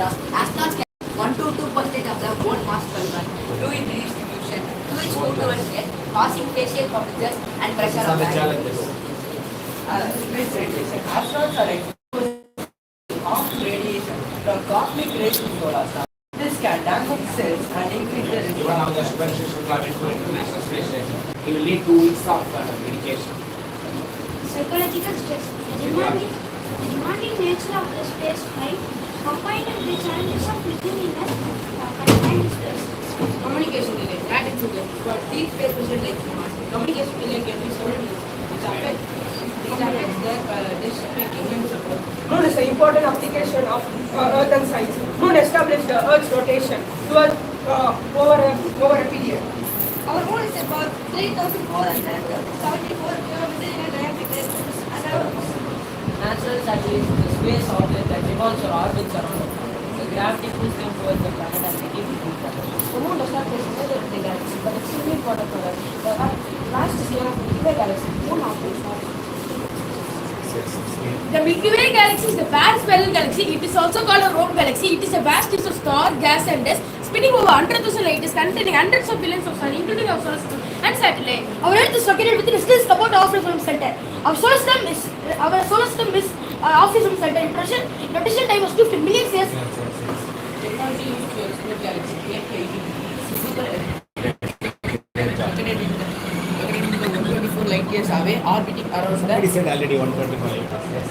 Astronauts can 1 to 2% of their own mass bulk due in redistribution, which move towards Earth, causing facial temperatures and pressure on the challenges. Space radiation. Astronauts are exposed to harmful radiation from cosmic rays to solar stars. This can damage cells and increase the risk of International Space Station. He will need 2 weeks of medication. Psychological stress. The demanding nature of the space flight combined with the challenges of living in a confined space. communication delay. That is it. For deep space mission like Mars, communication delay can be several minutes. It affects their decision making and support. Moon is an important application of Earth and science. Moon established the Earth's rotation towards over a period. Our moon is about 3,474 kilometers in diameter and our Natural satellites, the space object that revolves or orbits around the planet. The gravity pulls them towards the planet and they keep moving. The moon does not place another in the galaxy, but it's extremely important for us. The vast scale of the Milky Way galaxy, moon operates not. The Milky Way galaxy is a vast spiral galaxy. It is also called a rogue galaxy. It is a vast list of stars, gas and dust spinning over 100,000 light years, containing hundreds of billions of stars, including our solar system and satellite. Our Earth is located within a distance about half from the center. Our solar system is half from the center. Rotation time was 50 million years. Technology used to explore galaxy light years away, orbiting around the. He said already 125 light years.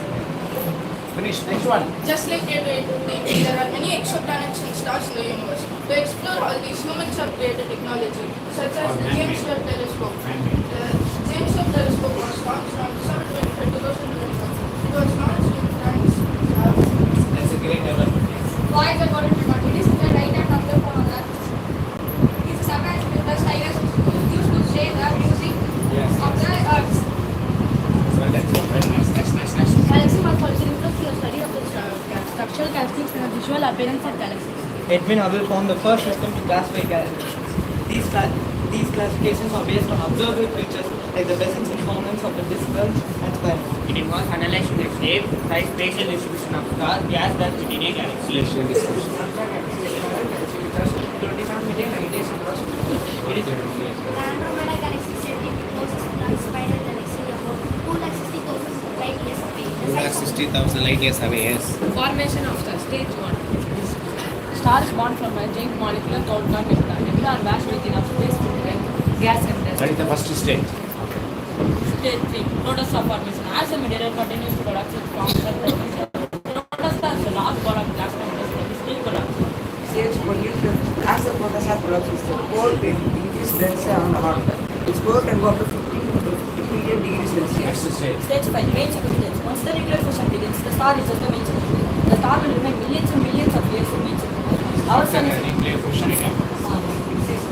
Finish. Next one. Just like there are many exoplanets and stars in the universe. To explore all these, humans have created technology such as the James Webb Telescope. The James Webb Telescope was launched on December 25, 2021. It was launched in France. That's a great development. Voyager got it. It is the right hand of the phone on that. It's sometimes with the stylus used to say the music of the Earth. Well, that's very nice. Next. Galaxy morphology reflects the study of the structural characteristics and the visual appearance of galaxies. Edwin Hubble found the first system to classify galaxies. These classifications are based on observable features like the presence and prominence of the disk belt and spiral. It involves analyzing the shape, size, spatial distribution of stars, gas dust within a galaxy. Spatial distribution. 27 million light years across. It is The Andromeda galaxy is the closest spiral galaxy about 260,000 light years away. 260,000 light years away, yes. Formation of stars, stage 1. Star is born from a giant molecular called nebula. Nebula are vast with enough space to contain gas and dust. That is the first stage. Stage 3. Protostar formation. As the material continues to produce its forms of the protostar is the last ball of gas and dust that is still collapsing. Stage 1 is as the protostar collapses, the core will increase density on the heart. Its core can go up to 50 million degrees Celsius. Next stage. Stage 5. Main circumstance. Once the nuclear fusion begins, the star is just a main circumstance. The star will remain millions and millions of years in main circumstance. Our sun is Nuclear fusion again.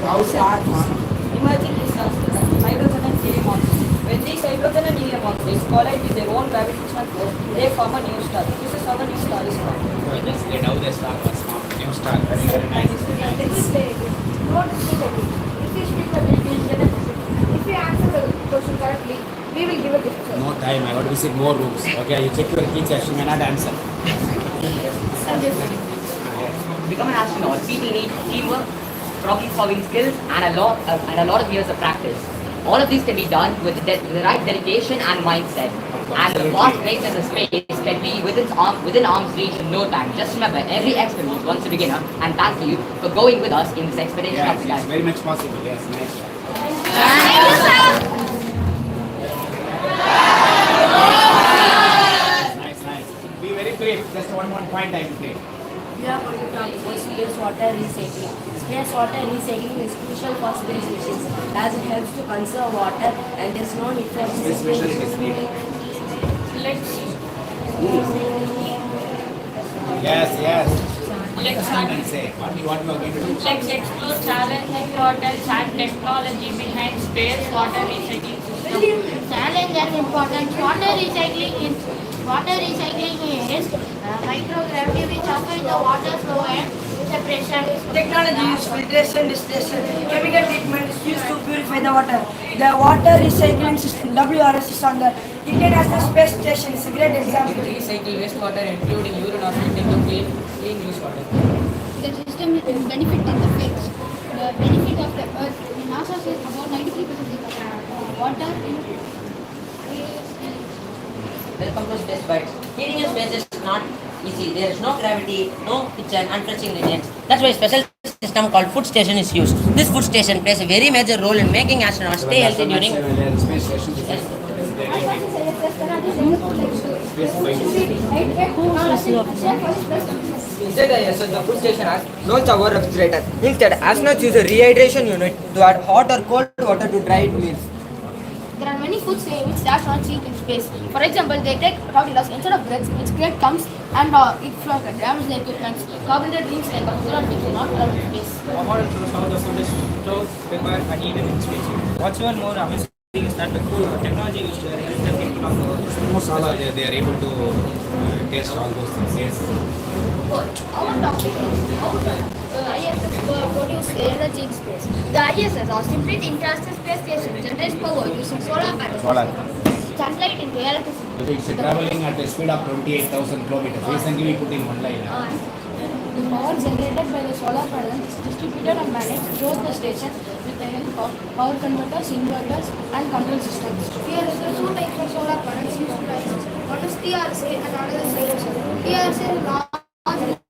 How star emerging is hydrogen and helium molecules. When these hydrogen and helium molecules collide with their own gravitational force, they form a new star. This is how a new star is formed. So let's get how the star was formed. New star. Very nice. If we answer the question correctly, we will give a gift. No time. I got to visit more rooms. Okay, you check your teacher. She may not answer. Become an astronaut, people need teamwork, problem-solving skills, and a lot of years of practice. All of these can be done with the right dedication and mindset. And the vast place in the space can be within arm's reach in no time. Just remember, every experiment once a beginner, and thank you for going with us in this expedition Yes, of the it's galaxy. very much possible. Yes, nice. Nice. Be very brief. Just one point I will take. We are going to talk about space water recycling. Space water recycling is crucial for space missions as it helps to conserve water and there is no need for Space mission is needed. Yes. Let's stand and say what you are going to do. Let's explore challenge, importance and technology behind space water recycling system. Challenge and importance. Water recycling is microgravity which affects the water flow and separation. Technology is filtration, distillation, chemical treatment is used to purify the water. The water recycling system WRS is on the International Space Station is a great example. Recycle wastewater, including urine or filtering to clean use water. The system will benefit in the phase. The benefit of the Earth, NASA says about 93% of water in Welcome to Space Bites. Heating in space is not easy. There is no gravity, no kitchen, and fetching ingredients. That's why a special system called food station is used. This food station plays a very major role in making astronauts stay healthy during space station. Instead, the food station has no shower refrigerator. Instead, astronauts use a rehydration unit to add hot or cold water to dry meals. There are many foods which the astronauts eat in space. For example, they take tortillas instead of breads, which create comes and it damages their equipment. Carbonated drinks like Coca-Cola are not allowed in space. A model shows how the food is stored, prepared, and eaten in space. What's even more amazing is that the food technology used to help the people on the Earth. They are able to taste all those things. Yes. Our topic is how ISS produce energy in space. The ISS or simply the International Space Station generates power using solar panels. Sunlight into electricity. It's traveling at a speed of 28,000 kilometers. Recently we put in one line. The power generated by the solar panels is distributed and managed throughout the station with the help of power converters, inverters, and control systems. Here is the two types of solar panels used to ISS. One is TRSA and another is Reusable. TRSA is large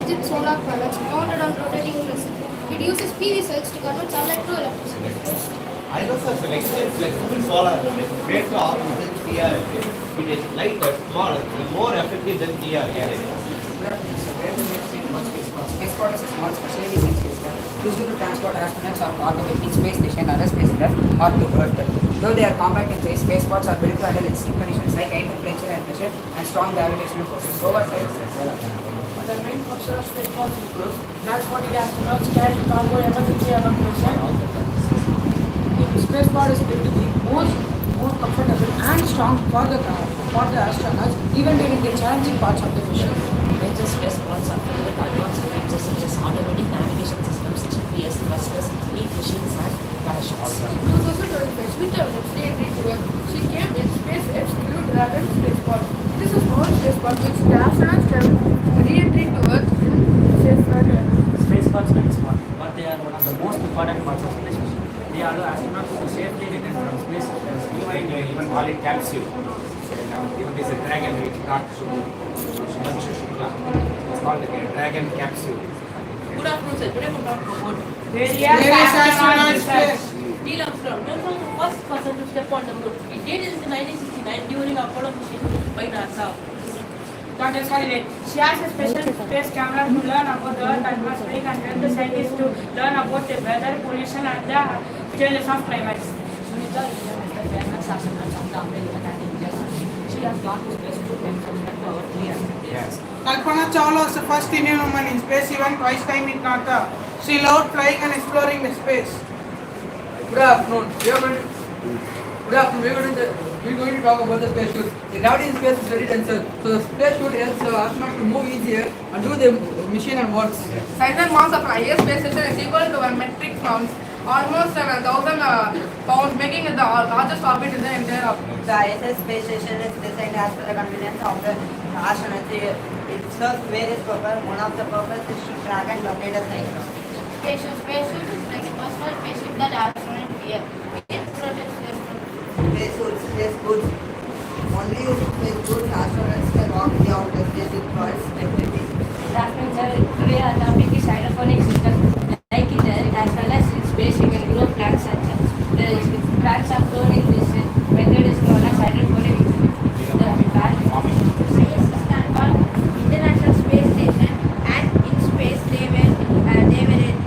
rigid solar panels mounted on rotating discs. It uses PV cells to convert sunlight to electricity. ISS is flexible solar made to operate with TRSA. It is lighter, smaller, and more effective than TRSA. Spacecraft is a small specialty spacecraft used to transport astronauts or cargo between space station, other spacecraft, or to Earth. Though they are compact in size, spacecrafts are built to handle extreme conditions like high temperature and pressure and strong gravitational forces. The main function of spacecraft includes transporting astronauts, carrying cargo, emergency evacuation. The spacecraft is built to be more comfortable and strong for the astronauts, even during the challenging parts of the mission. major spacecrafts are filled with advanced features such as automatic navigation systems, GPS, thrusters, heat machines, and parachutes. In 2025, Twitter agreed to a came in SpaceX Blue Dragon spacecraft. This is small spacecraft which the astronauts can re-entry to Earth in safe manner. Spacecrafts are small, but they are one of the most important parts of space mission. They allow astronauts to safely return from space. Even call it capsule. Even this is a dragon which got it's called a dragon capsule. Good afternoon, sir. Today we will talk about Various astronauts space. Neil Armstrong. He was the first person to step on the moon. He did it in 1969 during Apollo mission by NASA. Dr. Salile, she has a special space camera to learn about the Earth atmosphere and help the scientists to learn about the weather, pollution, and the changes of climate. Sunita is one of the famous astronauts of the American and Indian Army. She has gone to space 2 times and met over 3 years. Yes. Kalpana Chawla was the first Indian woman in space, even twice time in NASA. She loved flying and exploring the space. Good afternoon. We're going to talk about the space suit. The gravity in space is very dense, so the space suit helps the astronaut to move easier and do the mission and works. Size and mass of ISS space station is equal to 1 metric pounds, almost 1,000 pounds, making it the largest orbit in the entire orbit. The ISS space station is designed as per the convenience of the astronauts. It serves various purposes. One of the purposes is to track and locate a site. Spacesuit is like a personal spaceship that astronauts wear. It protects them from Spacesuits. Only using spacesuits, astronauts can walk the outer space with birds stability. Astronauts have a atomic hydroponic system like in Earth, as well as in space you can grow plants and herbs. The plants are grown in this method is known as hydroponic. International Space Station, and in space they were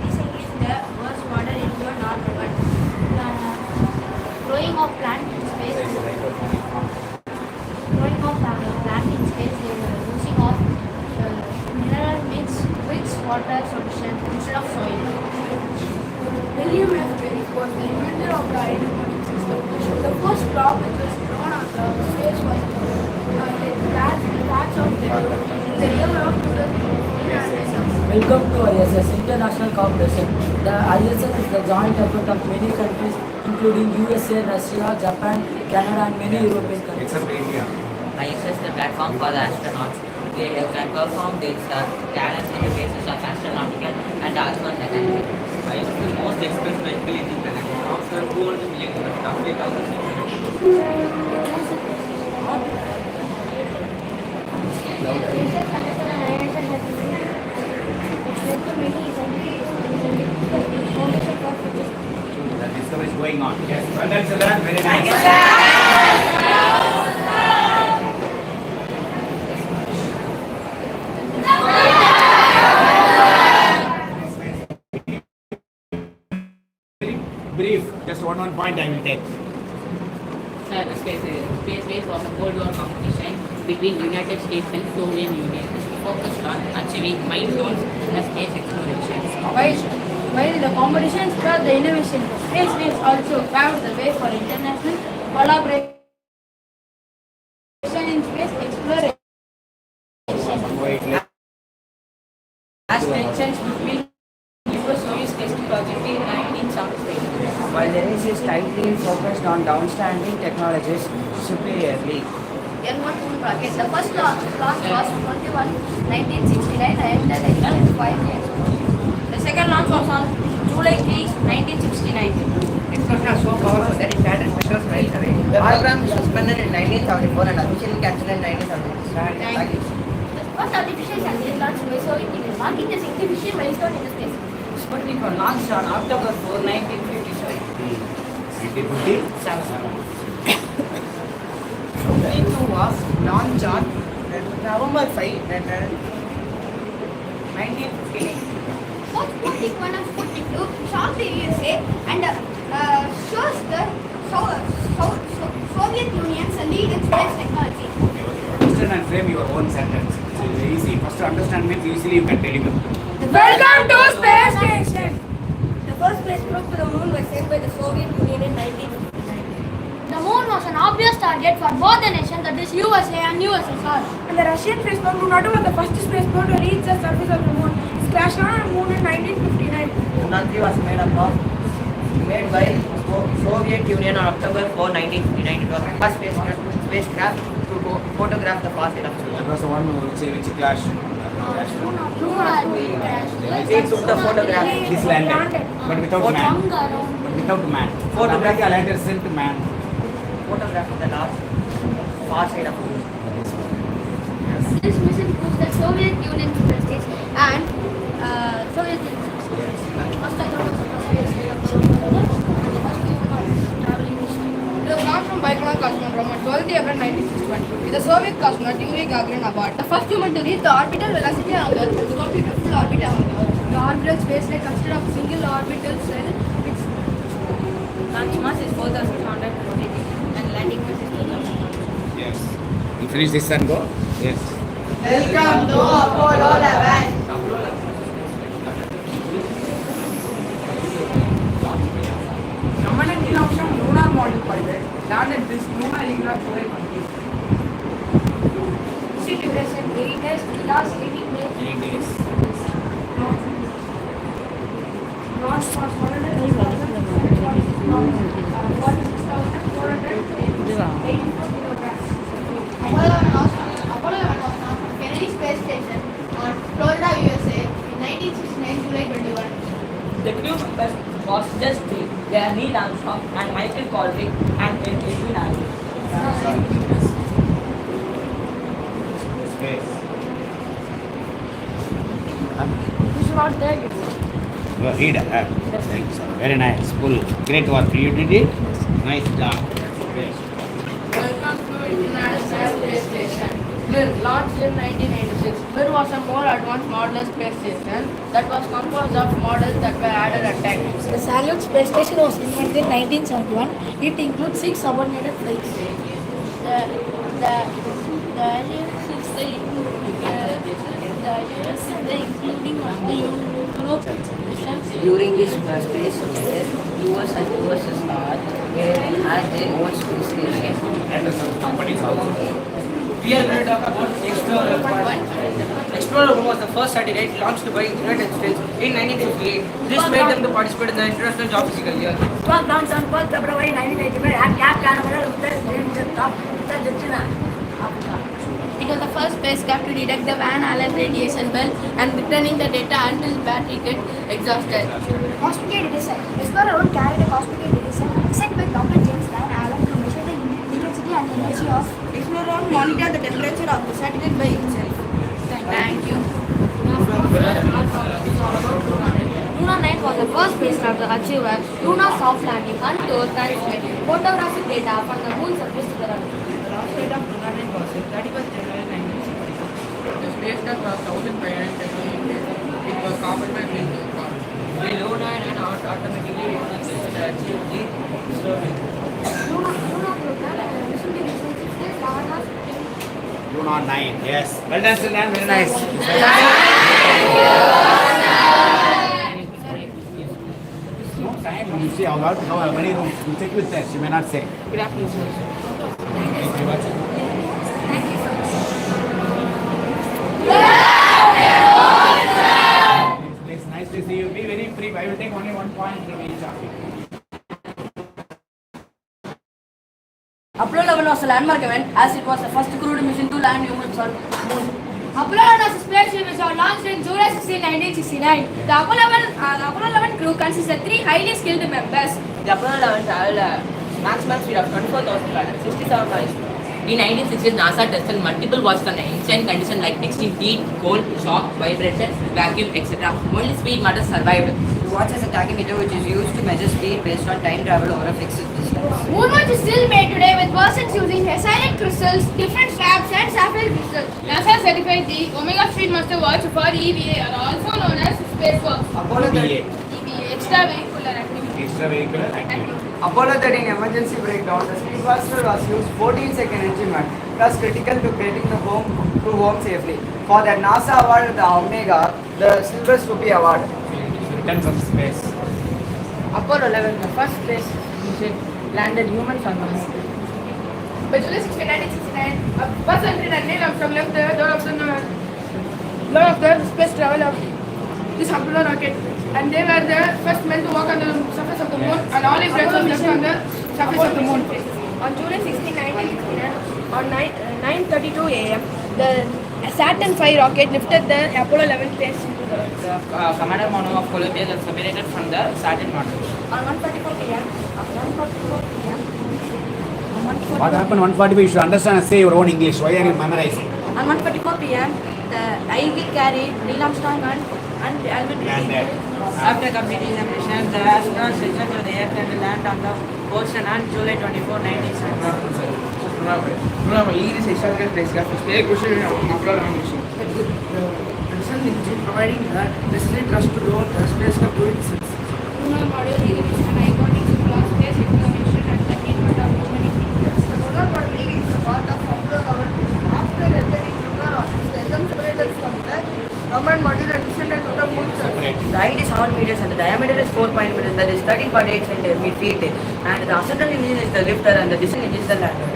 recently the worst water into a normal one. Growing of plant in space. Growing of plant in space, they were using of mineral mix with water solution instead of soil. William F. Berry was the inventor of the hydroponic system. The first crop which was grown on the space was patch of the year of 2015. Welcome to ISS International Cooperation. The ISS is the joint effort of many countries to including USA, Russia, Japan, Canada, and many European countries. Except India. ISS is the platform for the astronauts. They can perform these talents in the basis of astronautical and also mechanical. ISS is the most expensive vehicle in the planet. After 200 million, roughly 1,000. The discovery is going on. Yes. Well done, children. Very nice. Brief. Just one point I will take. Sir, space race was a Cold War competition between United States and Soviet Union, focused on achieving milestones in the space exploration. While the competition spurred the innovation, space race also paved the way for international collaboration in space exploration. As tensions between US-Soviet space project in 1973. While the race is tightly focused on downstanding technologies superiorly. N1 moon rocket. The first launch was 21, 1969 and then it 5 years. The second launch was on July 3, 1969. Exoplanets are so powerful that it had measures miles away. The program was suspended in 1974 and officially cancelled in 1976. The first artificial satellite launched by Soviet Union, marking a significant milestone in the space. Sputnik was launched on October 4, 1957. 1957 was launched on November 5, 1959. Both Sputnik 1 and Sputnik 2 shocked the USA and shows the Soviet Union's lead in space technology. Understand and frame your own sentence. It's very easy. First to understand means easily you can deliver. Welcome to Space Station! The first space probe to the moon was sent by the Soviet Union in 1959. The moon was an obvious target for both the nations, that is USA and USSR. And the Russian space probe Lunar was the first space probe to reach the surface of the moon. It crashed on the moon in 1959. Lunar 3 was made by Soviet Union on October 4, 1959. It was the first spacecraft to photograph the far side of the That moon. was the one which clashed. It took the photograph. This landed, but without man. Without man. Photograph. America later sent man. Photograph of the last far side of the moon. This mission proves that Soviet Union prestige and Soviet Union must have thought of space traveling mission. It was launched from Baikonur Cosmodrome on 12th April 1961 with the Soviet cosmonaut Yuri Gagarin aboard. The first human to reach the orbital velocity on Earth to complete a full orbit on Earth. The orbital space flight consisted of a single orbital cell with Launch mass is 4,200 kg and landing mass is 2,000. Yes. You finish this and go? Yes. Welcome to Apollo 11. Lunar model pilot landed this lunar irregular solar country. Mission duration 8 days, last 80 days. 8 days. Launch was 46,484 kilograms. Apollo 11 was launched from Kennedy Space Station on Florida, USA in 1969 July 21. The crew members was just three. They are Neil Armstrong and Michael Collins and Edwin Aldrin. Space. This is not there. Well, read. Thanks. Very nice. Cool. Great work. You did it. Nice job. Yes. Welcome to International Space Station. Mir launched in 1986. Mir was a more advanced modular space station that was composed of models that were added at time. The Salyut space station was invented in 1971. It includes 6 subordinated flights. The including the Europe During this space race, US and USSR had their own space station. And some companies also. We are going to talk about explorer. Explorer 1 was the first satellite launched by the United States in 1958. This made them to participate in the International Geophysical Year. It was launched on 1st February 1985 at Cape Canaveral, Uttar Africa. It was the first spacecraft to detect the Van Allen radiation belt and returning the data until battery get exhausted. Cosmic design. Explorer 1 carried a cosmic design designed by Dr. James Van Allen to measure the intensity and energy of. Explorer 1 monitored the temperature of the satellite by itself. Thank you. Lunar 9 was the first spacecraft to achieve a lunar soft landing and to transmit photographic data from the moon surface to the Earth. The last date of Lunar 9 was 31st January 1964. The spacecraft was 1,500 days. It was powered by wind power. The Lunar and automatically achieved the slowing. Lunar 9, yes. Well done, Silan, very nice. No time, you see, how many rooms? You check with this, you may not say. Good afternoon, sir. Thank you very much. It's nice to see you. Be very brief. I will take only 1 point from each of you. Apollo 11 was a landmark event as it was the first crewed mission to land humans on Moon. Apollo 11 was a spaceship which was launched in July 16, 1969. The Apollo 11 crew consisted of 3 highly skilled members. The Apollo 11 traveled maximum speed of 24,567 miles. In 1960s, NASA tested multiple watches under insane conditions like extreme heat, cold, shock, vibration, vacuum, etc. Only speed matters survived. The watch has a tachymeter which is used to measure speed based on time travel over a fixed distance. Moonwatch is still made today with persons using silent crystals, different straps and sapphire crystals. NASA certified the Omega Speed Master Watch for EVA, also known as Space Watch. Apollo 13. EVA, extravehicular activity. Extravehicular activity. Apollo 13 emergency breakdown. The speed booster was used 14-second engine man. Was critical to getting the home safely. For the NASA award, the Omega, the Silver Scoopy Award. Return from space. Apollo 11, the first space mission, landed humans on the moon. By July 16, 1969, a bus entered and Neil Armstrong left the door of the space travel of this Apollo rocket. And they were the first men to walk on the surface of the moon, and all his friends were left on the surface of the moon. On July 16, 1969, on 9:32 a.m., the Saturn V rocket lifted the Apollo 11 space into the Earth. The commander mono of Columbia was separated from the Saturn module. On 1:44 p.m., What happened 145? You should understand and say your own English. Why are you memorizing? on 1:44 p.m., the IV carried Neil Armstrong and Alvin Landed. After completing the mission, the astronauts returned to the Earth and landed on the ocean on July 24, 1970. Lunar is a historical spacecraft which played a crucial role in Apollo 11 mission. The sun engine providing the necessary thrust to lower the spacecraft to its surface. Lunar module is an iconic symbol of space exploration and the achievement of humanity. The lunar module is a part of Apollo 11. After entering lunar orbit, the LM separated from the government module and descended to the moon surface. The height is 7 meters and the diameter is 4 meters, that is 13.8 feet. And the ascending engine is the lifter and the descending engine is the lander.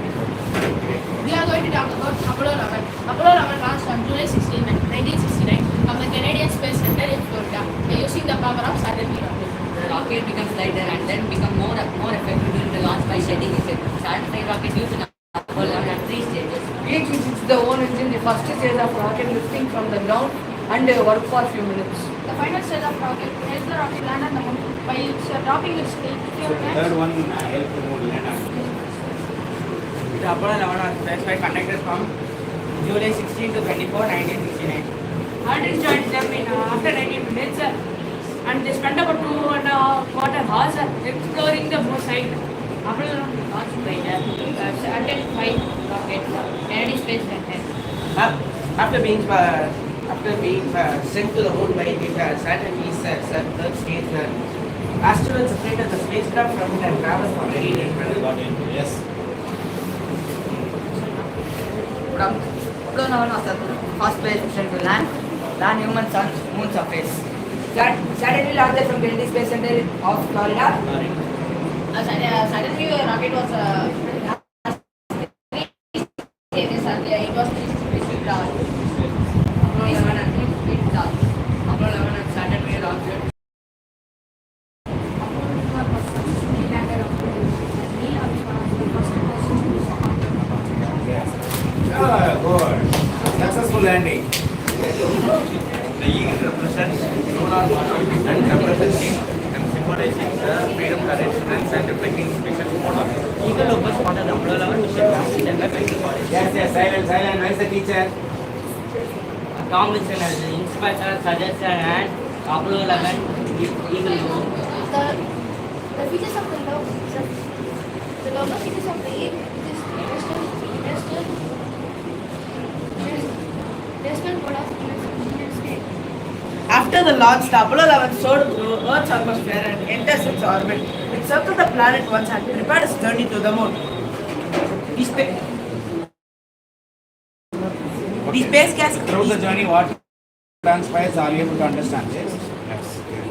We are going to talk about Apollo 11. Apollo 11 launched on July 16, 1969 from the Canadian Space Center in Florida by using the power of Saturn V rocket. The rocket becomes lighter and then become more effective during the launch by shedding itself. Saturn V rocket used in Apollo 11 had 3 stages. Each uses the own engine, the first stage of rocket lifting from the ground and work for a few minutes. The final stage of rocket helps the rocket land on the moon by dropping its tail. Third one help to move land. The Apollo 11 was spaceflight conducted from July 16 to 24, 1969. Aldrin joined them in after 19 minutes and they spent about 2.25 hours exploring the moon site. Apollo 11 launched by the Saturn V rocket, Kennedy Space Center. After being sent to the moon by the Saturn V third stage, astronauts separated the spacecraft from it and traveled for 8 days. Yes. Apollo 11 was the first space mission to land humans on moon surface. Saturn V launched from Kennedy Space Center of Florida. Saturn V rocket was it was The eagle represents lunar and representing and symbolizing the freedom, courage, strength, and reflecting mission model. Eagle was part of the Apollo 11 mission completed by 2014. Yes, silence. Where is the teacher? Tom Wilson as the inspector, suggestion, and Apollo 11 eagle. The features of the logo features of the western pole of United States. After the launch, the Apollo 11 soared through Earth's atmosphere and enters its orbit. It circled the planet once and prepared its journey to the moon. The space gas. Throughout the journey, what transpires, are you able to understand this?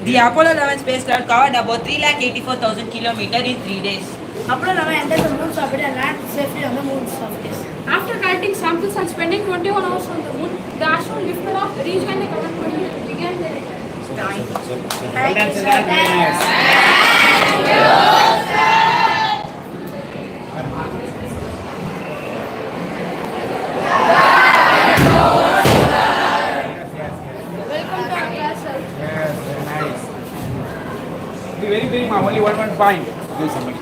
The Apollo 11 spacecraft covered about 384,000 kilometers in 3 days. Apollo 11 entered the moon's orbit and landed safely on the moon's surface. After collecting samples and spending 21 hours on the moon, the astronaut lifted off, rejoined the command module, and began their Thank you, sir. welcome to our class, sir. Yes, very nice. Very brief, only one point. Do somebody.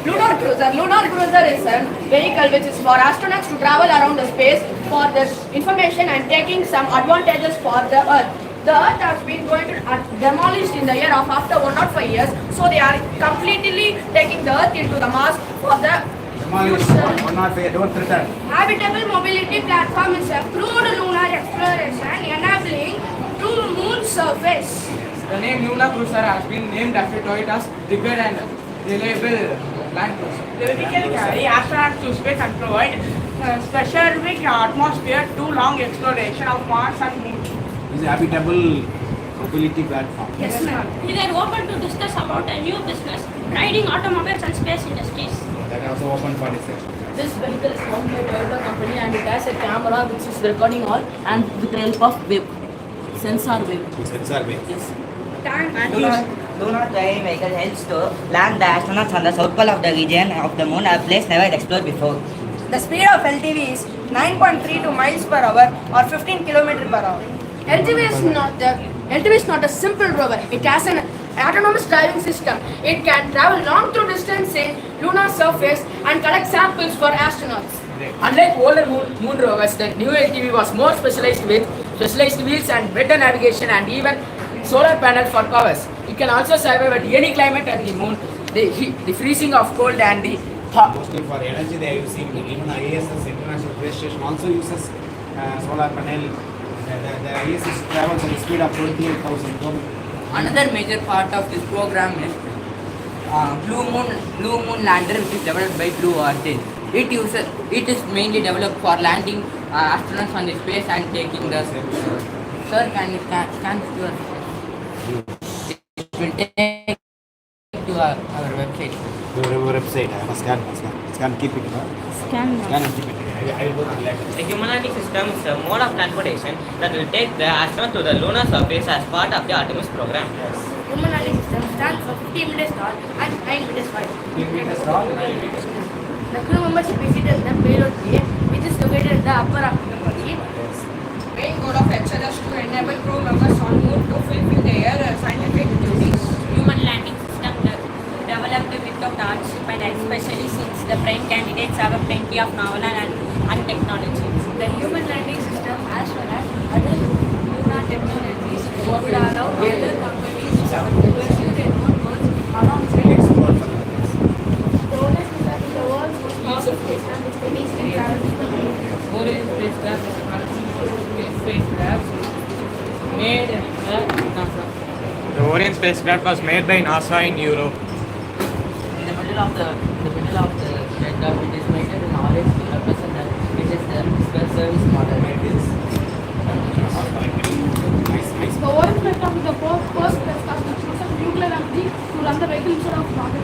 Lunar cruiser. Lunar cruiser is a vehicle which is for astronauts to travel around the space for this information and taking some advantages for the Earth. The Earth has been going to demolished in the year of after 105 years, so they are completely taking the Earth into the Mars for the Don't return. habitable mobility platform is a crewed lunar exploration enabling to moon surface. The name Lunar Cruiser has been named after Toyota's rugged and reliable land cruiser. The vehicle carry astronauts to space and provide specific atmosphere to long exploration of Mars and Moon. This is a habitable mobility platform. Yes, ma'am. We were open to discuss about a new business, riding automobiles and space industries. That is also open for discussion. This vehicle is owned by Toyota company and it has a camera which is recording all and with the help of wave, sensor wave. Sensor wave. Yes. Lunar driving vehicle helps to land the astronauts on the south pole of the region of the moon, a place never explored before. The speed of LTV is 9.32 miles per hour or 15 km per hour. LTV is not a simple rover. It has an autonomous driving system. It can travel long through distance in lunar surface and collect samples for astronauts. Unlike older moon rovers, the new LTV was more specialized with specialized wheels and better navigation and even solar panel for powers. It can also survive at any climate at the moon, the freezing of cold and the hot. Mostly for energy they are using, even ISS, International Space Station, also uses solar panel. The ISS travels at the speed of 28,000 km. Another major part of this program is Blue Moon Lander, which is developed by Blue Origin. It is mainly developed for landing astronauts on the space and taking the. Sir, can you scan your? It will take to our website. Your website, scan, keep it. Scan and keep it. I will go to later. The human system is a mode of transportation that will take the astronaut to the lunar surface as part of the Artemis program. Human landing system stands for 15 meters tall and 9 meters wide. 15 meters tall and 9 meters wide. The crew members are seated in the payload bay, which is located in the upper half of the body. Main goal of HL is to enable crew members on moon to fulfill their scientific duties. human landing system developed without hardship and especially since the brain candidates have plenty of novel and technology. The human landing system as well as other lunar technologies would allow other companies to pursue their own goals alongside export. The only system is the world's most powerful system which can easily travel to the moon. Orion spacecraft is a spacecraft made in NASA. The Orion spacecraft was made by NASA in Europe. In the middle of the spacecraft, it is painted in orange to represent that it is the space service model. The Orion spacecraft is the first spacecraft which uses nuclear energy to run the vehicle instead of rocket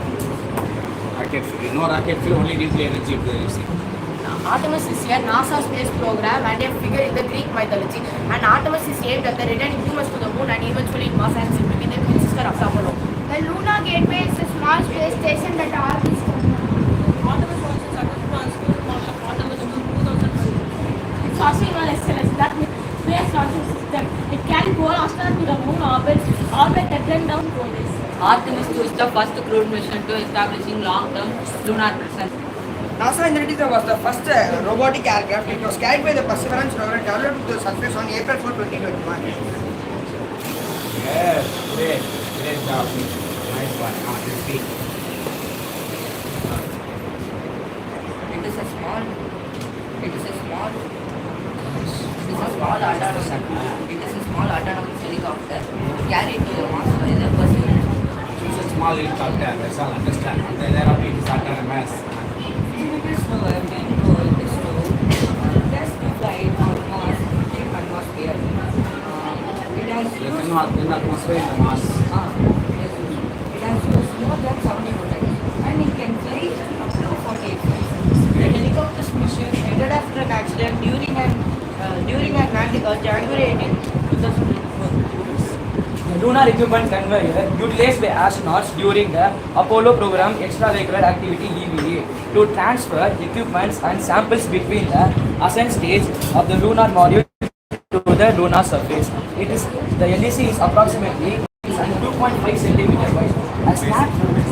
fuel. No rocket fuel, only nuclear energy they are using. Artemis is a NASA space program and a figure in the Greek mythology. And Artemis is aimed at the returning humans to the moon and eventually Mars and to be the twin sister of Apollo. The Lunar Gateway is a small space station that orbits the moon. Artemis was a successful launch of Artemis 2000. It's also known as SLS, that means Space launching system. It carried 4 astronauts to the moon orbit and then down course. Artemis 2 is the first crewed mission to establishing long-term lunar presence. NASA Indonesia was the first robotic aircraft. It was carried by the Perseverance rover and developed to the surface on April 4, 2021. Yes, great job. Nice one. Just speak. It is a small autonomous helicopter carried to the Mars by the Perseverance. It's a small helicopter, that's all, understand. There are people that are a mess. This rover main goal is to test the flight on Mars in atmosphere. It has used In atmosphere in the Mars. It has used more than 70 rockets and it can fly up to 48 flights. The helicopter's mission ended after an accident during an landing on January 18, 2024. The lunar equipment conveyor utilized by astronauts during the Apollo program extravehicular activity EVA to transfer equipments and samples between the ascent stage of the lunar module to the lunar surface. The LEC is approximately 2.5 centimeter wide. A snap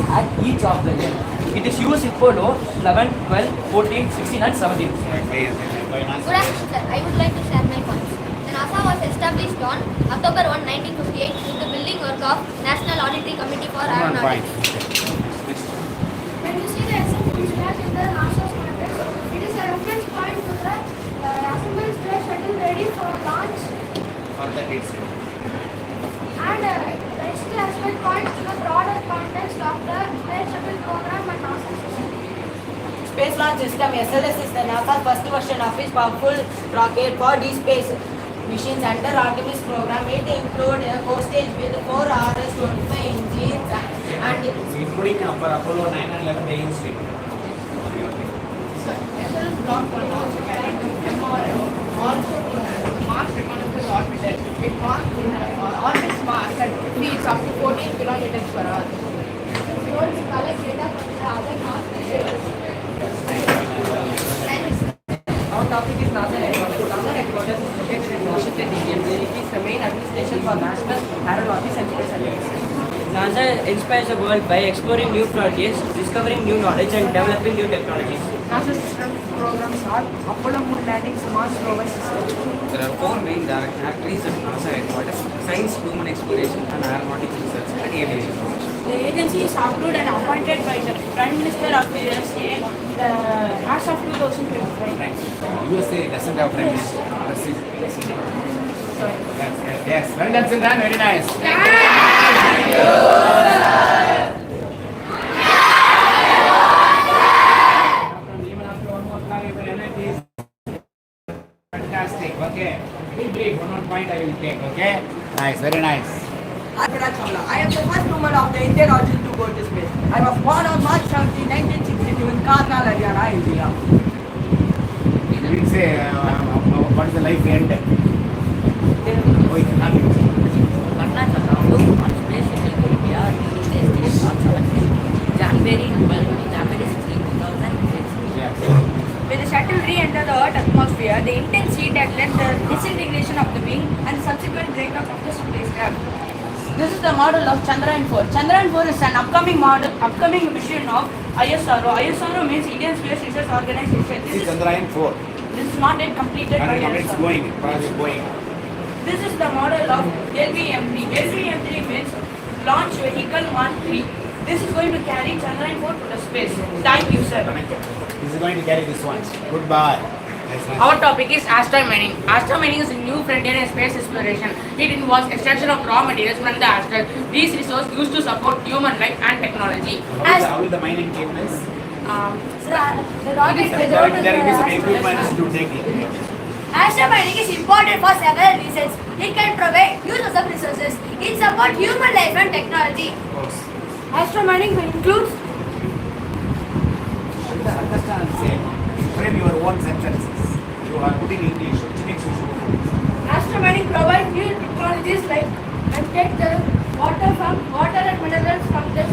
at each of the end. It is used in Apollo 11, 12, 14, 16 and 17. Good afternoon, sir. I would like to share my points. The NASA was established on October 1, 1958 with the building work of National Auditory Committee for Aeronautics. When you see the example flash in the NASA's context, it is a reference point to the assembled space shuttle ready for launch, and it's the aspect point to the broader context of the space shuttle program and NASA system. Space Launch System (SLS) is the NASA's first version of its powerful rocket for deep space missions under Artemis program. It includes a hostage with 4 RS-25 engines and including for Apollo 9 and 11 main stream. SLS block for launch carried to MRO also Mars Reconnaissance Orbiter. It orbits Mars at speeds up to 14 kilometers per hour. It holds collect data from the other Mars missions. Our topic is NASA headquarters. NASA headquarters is located in Washington, D.C., where it is the main administration for national aeronautics and space activities. NASA inspires the world by exploring new frontiers, discovering new knowledge and developing new technologies. NASA system programs are Apollo moon landings, Mars rover system. There are 4 main direct activities at NASA headquarters: science, human exploration, and aeronautics research and aviation. The agency is approved and appointed by the Prime Minister of the USA as of 2025. USA doesn't have prime minister. Yes, well done, Sindhan, very nice. Fantastic, okay. Be brief, one more point I will take, okay? Nice, very nice. I am the first woman of the Indian origin to go to space. I was born on March 17, 1962 in Karnal, Haryana, India. You will say, what is the life end? Oh, it cannot be. January 16, 2006. Yes. When the shuttle re-entered the Earth atmosphere, the intense heat had led the disintegration of the wing and subsequent breakup of the spacecraft. This is the model of Chandrayaan-4. Chandrayaan-4 is an upcoming mission of ISRO. ISRO means Indian Space Research Organization. This is Chandrayaan-4. This is not yet completed by It's ISRO. going, project going. This is the model of LVM3. LVM3 means Launch Vehicle 1-3. This is going to carry Chandrayaan-4 to the space. Thank you, sir. This is going to carry this one. Goodbye. Nice. Our topic is asteroid mining. Asteroid mining is a new frontier in space exploration. It involves extraction of raw materials from the asteroid. These resources used to support human life and technology. How will the mining take place? The rocket There will be some equipment to take it. Asteroid mining is important for several reasons. It can provide uses of resources. It supports human life and technology. Of course. Asteroid mining includes Understand, say, frame your own sentences. You are putting English, which makes you sure. asteroid mining provides new technologies like and take the water and minerals from the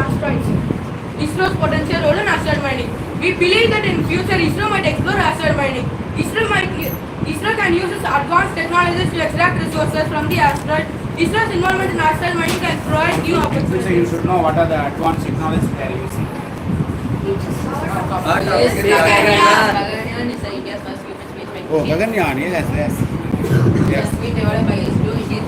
asteroids. ISRO's potential role in asteroid mining. We believe that in future ISRO might explore asteroid mining. ISRO might ISRO can use its advanced technologies to extract resources from the asteroid. ISRO's involvement in asteroid mining can provide new So opportunities. you should know what are the advanced technologies they are using. Gaganyaan is India's first human spaceflight. Oh, Gaganyaan, yes, yes. It has been developed by ISRO. It is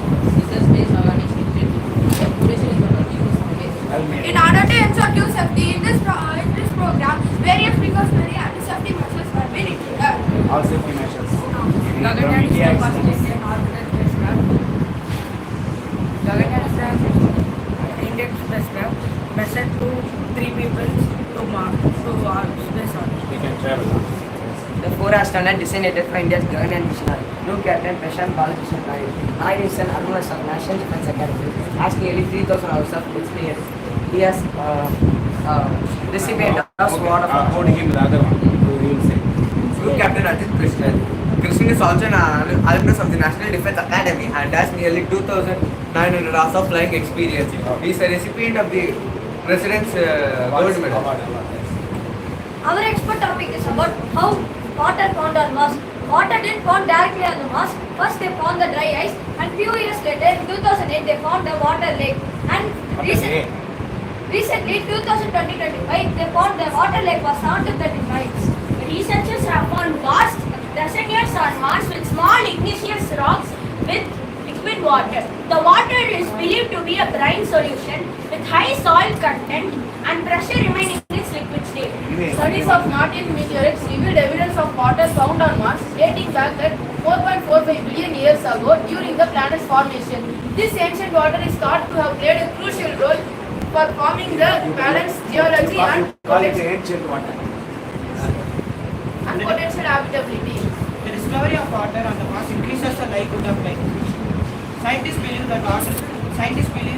Space Organization. The duration is about 2 years. In order to ensure due safety in this program, various precautionary and safety measures have been included. All safety measures. Gaganyaan is the first Indian orbital spacecraft. Gaganyaan is the Indian spacecraft measured to 3 people to Mars to space orbit. They can travel. The 4 astronauts designated for India's Gaganyaan mission are Luke Captain Prashant Balakrishnan Nair, ISRO alumnus of National Defence Academy, has nearly 3,000 hours of experience. He has received a sword of Hold him the other one. You will say. Group Captain Ajit Krishnan. Krishnan is also an alumnus of the National Defence Academy and has nearly 2,900 hours of flying experience. He is a recipient of the President's Gold Medal. Our expert topic is about how water found on Mars. Water didn't found directly on the Mars. First they found the dry ice and few years later in 2008 they found a water lake. And recently 2025 they found the water lake was 730 miles. Researchers have found vast reservoirs on Mars with small igneous rocks with liquid water. The water is believed to be a brine solution with high soil content and pressure remaining in its liquid state. Studies of Martian meteorites revealed evidence of water found on Mars dating back at 4.45 billion years ago during the planet's formation. This ancient water is thought to have played a crucial role for forming the planet's geology and potential habitability. The discovery of water on the Mars increases the likelihood of life. Scientists believe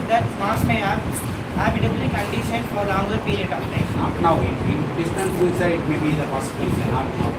that Mars may have habitable conditions for longer period of time. Not now. In distant future, it may be the possibility. Not now.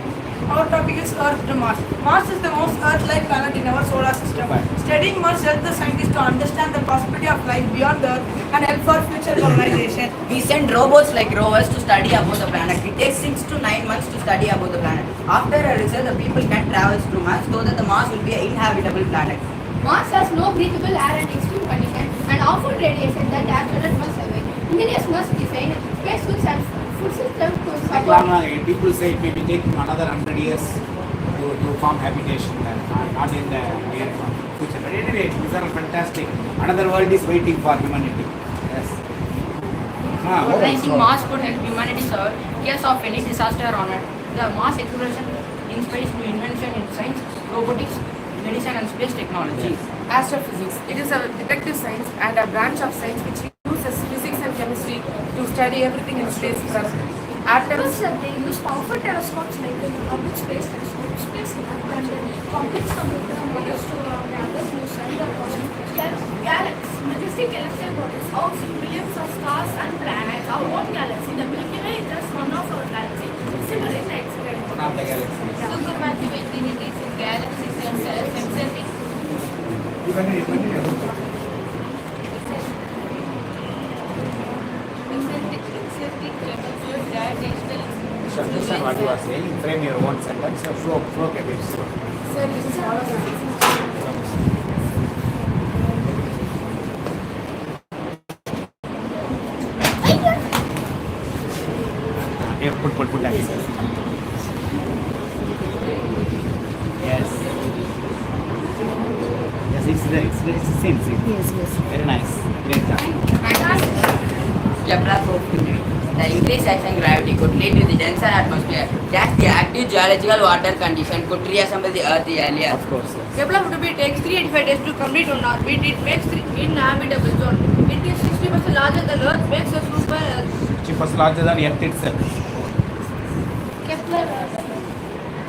Our topic is Earth to Mars. Mars is the most Earth-like planet in our solar system. Studying Mars helps the scientists to understand the possibility of life beyond Earth and help for future colonization. We send robots like rovers to study about the planet. It takes 6 to 9 months to study about the planet. After a research, the people can travel to Mars so that the Mars will be an inhabitable planet. Mars has no breathable air and extreme conditions and awful radiation that astronauts must survive. Engineers must design spacesuits and food systems to support. People say it may be taking another 100 years to form habitation there, not in the near future. But anyway, these are fantastic. Another world is waiting for humanity. Yes. Colonizing Mars could help humanity survive in case of any disaster on Earth. The Mars exploration inspires new invention in science, robotics, medicine and space technology. Astrophysics. It is a detective science and a branch of science which uses physics and chemistry to study everything in space. Atoms. They use powerful telescopes like the Hubble Space Telescope, Spacecraft, and complex computer models to gather news and the cosmic galaxies. Majestic celestial bodies housing billions of stars and planets. Our own galaxy, the Milky Way, is just one of our galaxies. Similar in experiment. One of the galaxies. Supermassive entities in galaxies themselves exerting Understand what you are saying. Frame your own sentence. So flow capability. Sir, this is holographic. Here, put that. Yes. Yes, it's the same. Yes. Very nice. Great job. Kepler proved the increased action gravity could lead to the denser atmosphere. That the active geological water condition could reassemble the Earth earlier. Of course. Yes. Kepler would be takes 385 days to complete on orbit. It makes inhabitable zone. It is 60% larger than Earth, makes a super Earth. Cheapest larger than Earth itself.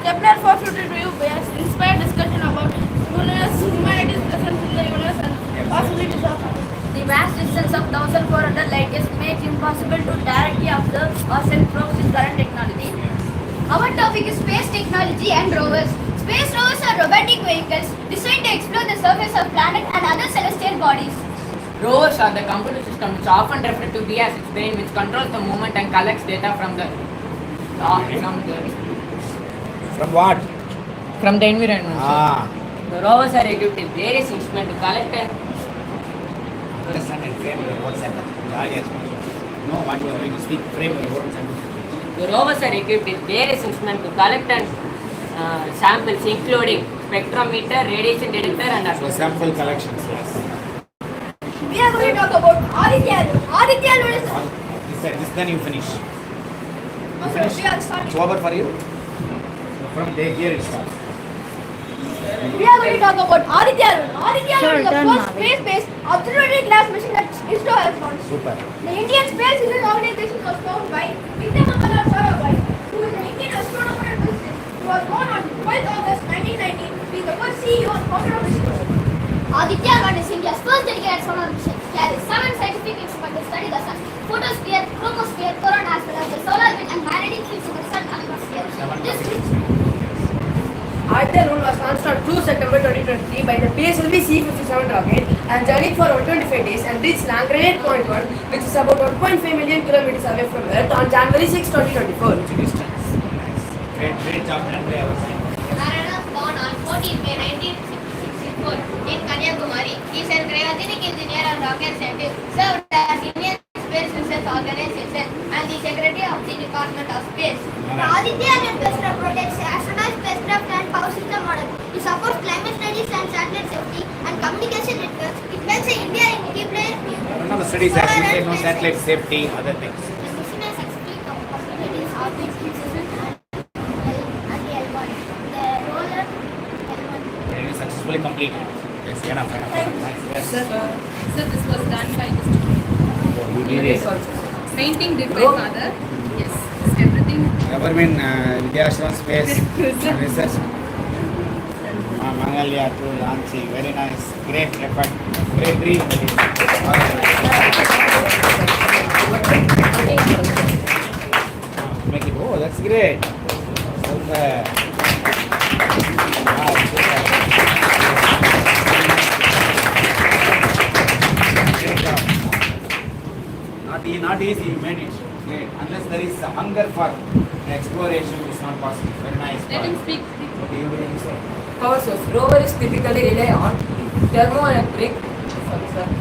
Kepler 452 has inspired discussion about humanity's presence in the universe and possibilities of The vast distance of 1400 light years makes it impossible to directly observe or send probes with current technology. Our topic is space technology and rovers. Space rovers are robotic vehicles designed to explore the surface of planets and other celestial bodies. Rovers are the computer system which often referred to be as its brain, which controls the movement and collects data from the From what? From the environment. Ah. The rovers are equipped with various instruments to collect and Understand and frame your whole sentence. No, what you are going to speak, frame your whole sentence. the rovers are equipped with various instruments to collect and samples including spectrometer, radiation detector and So atmosphere. sample collections, yes. We are going to talk about Aditya. Aditya is This then you finish. okay, we are starting. It's over for you. So from there here it starts. We are going to talk about Aditya. Aditya is the first space-based observatory class mission that ISRO has launched. Super. The Indian Space Research Organization was founded by Vidhyashram, who is an Indian astronomer and physicist. He was born on 12th August 1919. He is the first CEO and founder of ISRO. Aditya is India's first dedicated solar mission. Carries 7 scientific instruments to study the sun, photosphere, chromosphere, corona, as well as the solar wind and magnetic fields of the sun atmosphere. Aditya was launched on 2 September 2023 by the PSLV C-57 rocket and journeyed for 125 days and reached Lagrange Point 1, which is about 1.5 million kilometers away from Earth on January 6, 2024. Great job done by our scientists. Narayana was born on 14 May 1964 in Kanyakumari. He is a cryogenic engineer and rocket scientist, served as Indian Space Research Organization and the Secretary of the Department of Space. Aditya spacecraft protects astronaut spacecraft and power system model. It supports climate studies and satellite safety and communication networks. It makes India a key player. One of the studies as you say, no satellite safety, other things. The mission has explained the possibilities of its system and the L1. The roller L1. It is successfully completed. Yes, enough. Nice. Yes. So this was done by this Oh, you did it. painting did by father. Yes, everything. Everwin, Vidhyashram Space Research. Mangalya to launching. Very nice. Great effort. Great dream. Make it. Oh, that's great. Super. Wow, super. Great job. Not easy, you made it. Great. Unless there is a hunger for exploration, it's not possible. Very nice. Let him speak. Okay, you will say. Power source. Rovers typically rely on thermoelectric,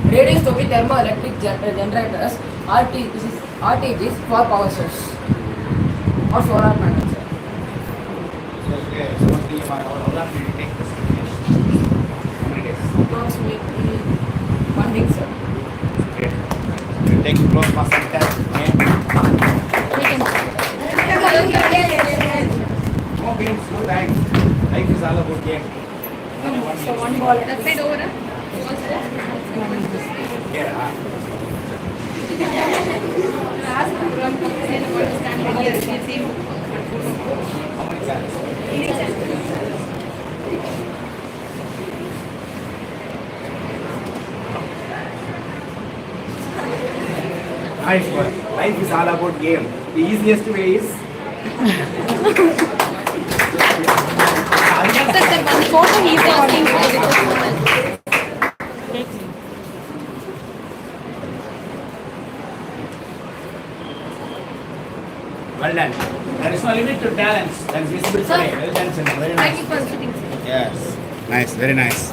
radioisotopic thermoelectric generators, RTGs for power source or solar panels. So, okay, so how long did it take this? How many days? Approximately 1 week, sir. Great. You take close for some test. No games, no time. Life is all about game. So one ball. That side over. Yeah. Ask from company what is standing here. See. How many times? Nice one. Life is all about game. The easiest way is One photo he is asking for well done. There is no limit to talents. That is visible today. Well done, Chandra. Very Thank you nice. for sitting. Yes. Nice. Very nice.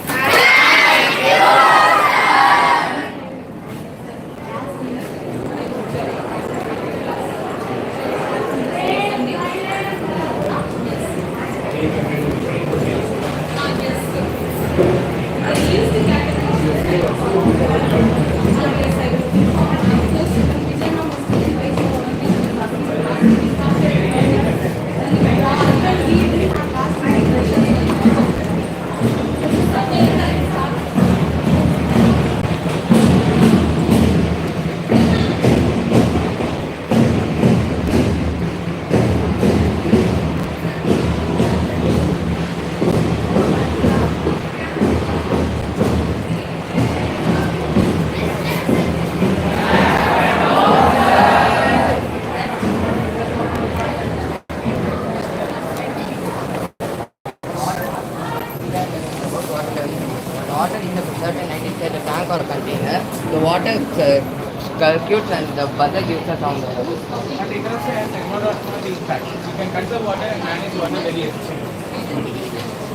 Water in a certain identified tank or container, the water circuits and the buzzer gives us on the And you can also have technological impact. You can conserve water and manage water very efficiently.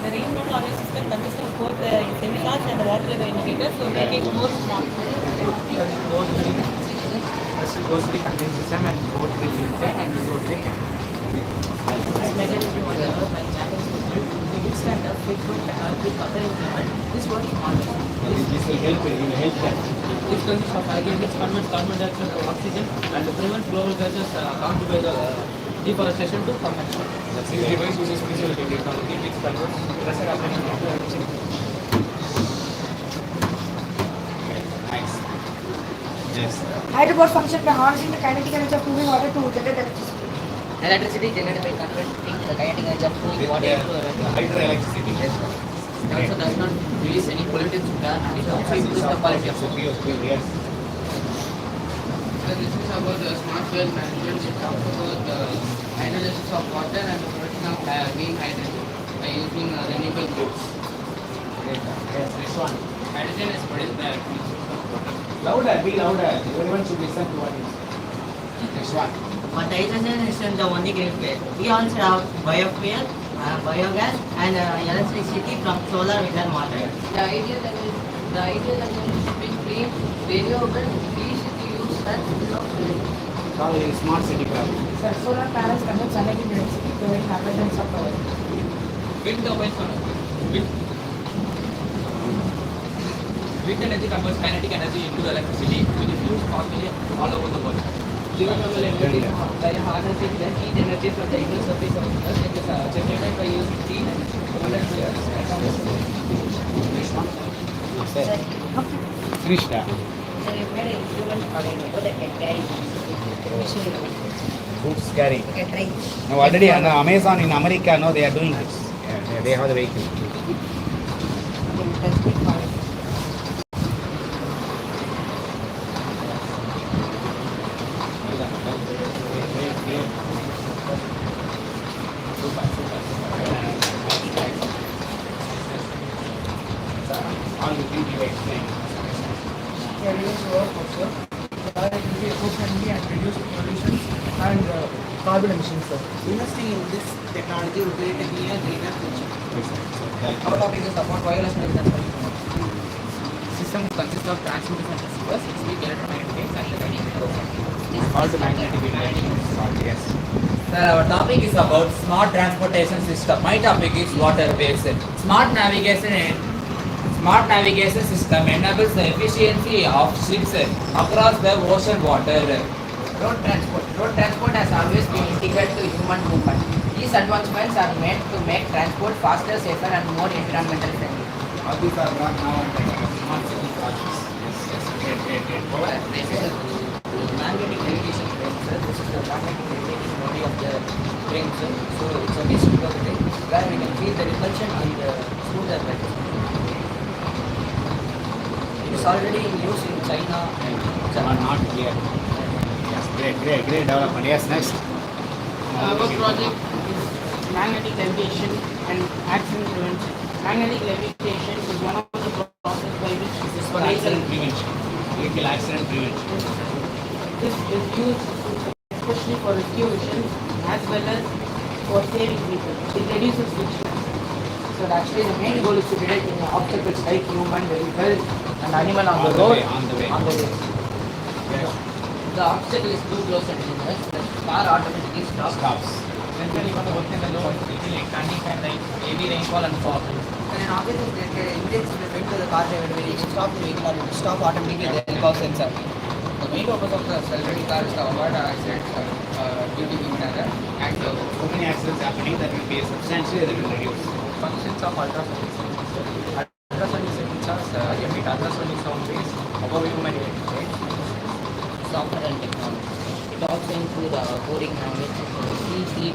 The reusable oil system consists of both the semi-charged and the water level indicators to make it more smart. First it goes to the control system and go to the filter and go to the This method is developed by Japanese institute to extend the fixed technology further implement. This works on This will help them. This consists of again which converts carbon dioxide to oxygen and prevents global gases caused by the deforestation to convection. This device uses special technology which converts pressure applying to oxygen. Nice. Yes. Hydropower function by harnessing the kinetic energy of moving water to generate electricity. Electricity generated by converting the kinetic energy of moving water into Hydroelectricity. It also does not release any pollutants and it also improves the quality of food. Yes. So this is about the smart fuel management. It talks about the hydrolysis of water and the production of green hydrogen by using renewable fuels. Yes, this one. Hydrogen is produced by Louder, be louder. Everyone should listen to what is. Next one. But hydrogen isn't the only green fuel. We also have biofuel, biogas, and electricity from solar, wind, and water. The idea that should be clean, renewable, easy to use, and full of fuel. Call it smart city problem. Sir, solar panels convert sunlight into electricity, providing abundance of power. wind turbines. Wind energy converts kinetic energy into electricity, which is used commonly all over the world. Geothermal energy by harnessing the heat energy from the inner surface of the Earth. It is generated by using heat Finished. So we made an instrument called a motor that can carry machinery. Goods carrying. You can try. No, already Amazon in America, no, they are doing this. Yeah, they have the vehicle. All the things you explained. Yeah, we use work also. It will be eco-friendly and reduce pollution and carbon emissions, sir. Investing in this technology will create a cleaner, greener future. Our topic is about wireless transmission. System consists of transmitters and receivers, speak electromagnetic waves and the radio. All the magnetic waves. Yes. Sir, our topic is about smart transportation system. My topic is water based. Smart navigation system enables the efficiency of ships across the ocean water. Road transport has always been integral to human movement. These advancements are meant to make transport faster, safer, and more environmental friendly. All these are brought now under smart city projects. Yes. Great. Magnetic levitation frames, sir. This is the magnetic levitation body of the frame, sir. So it's a basic of it where we can feel the repulsion and the smoother ride. It is already in use in China and Are not here. Yes, great development. Yes, next. Our project is magnetic levitation and accident prevention. Magnetic levitation is one of the processes by which This is for accident prevention. Vehicle accident prevention. this is used especially for rescue missions as well as for saving people. It reduces friction. So actually the main goal is to detect obstacles like human, vehicle and animal on the On the road. way, on the way. Yes. The obstacle is too close and dangerous. The car automatically stops. When you want to work in the low, it will like turning and like heavy rainfall and fog. When an object is indicates the to the car driver, when it stop the vehicle or it will stop automatically with the help of sensor. The main purpose of the self-driving car is to avoid accidents due to human error and So many accidents happening that will be substantially that will reduce. functions of ultrasonic signals. Ultrasonic signals emit ultrasonic sound waves above human hearing. Software and technology. It also includes coding language, C, C++,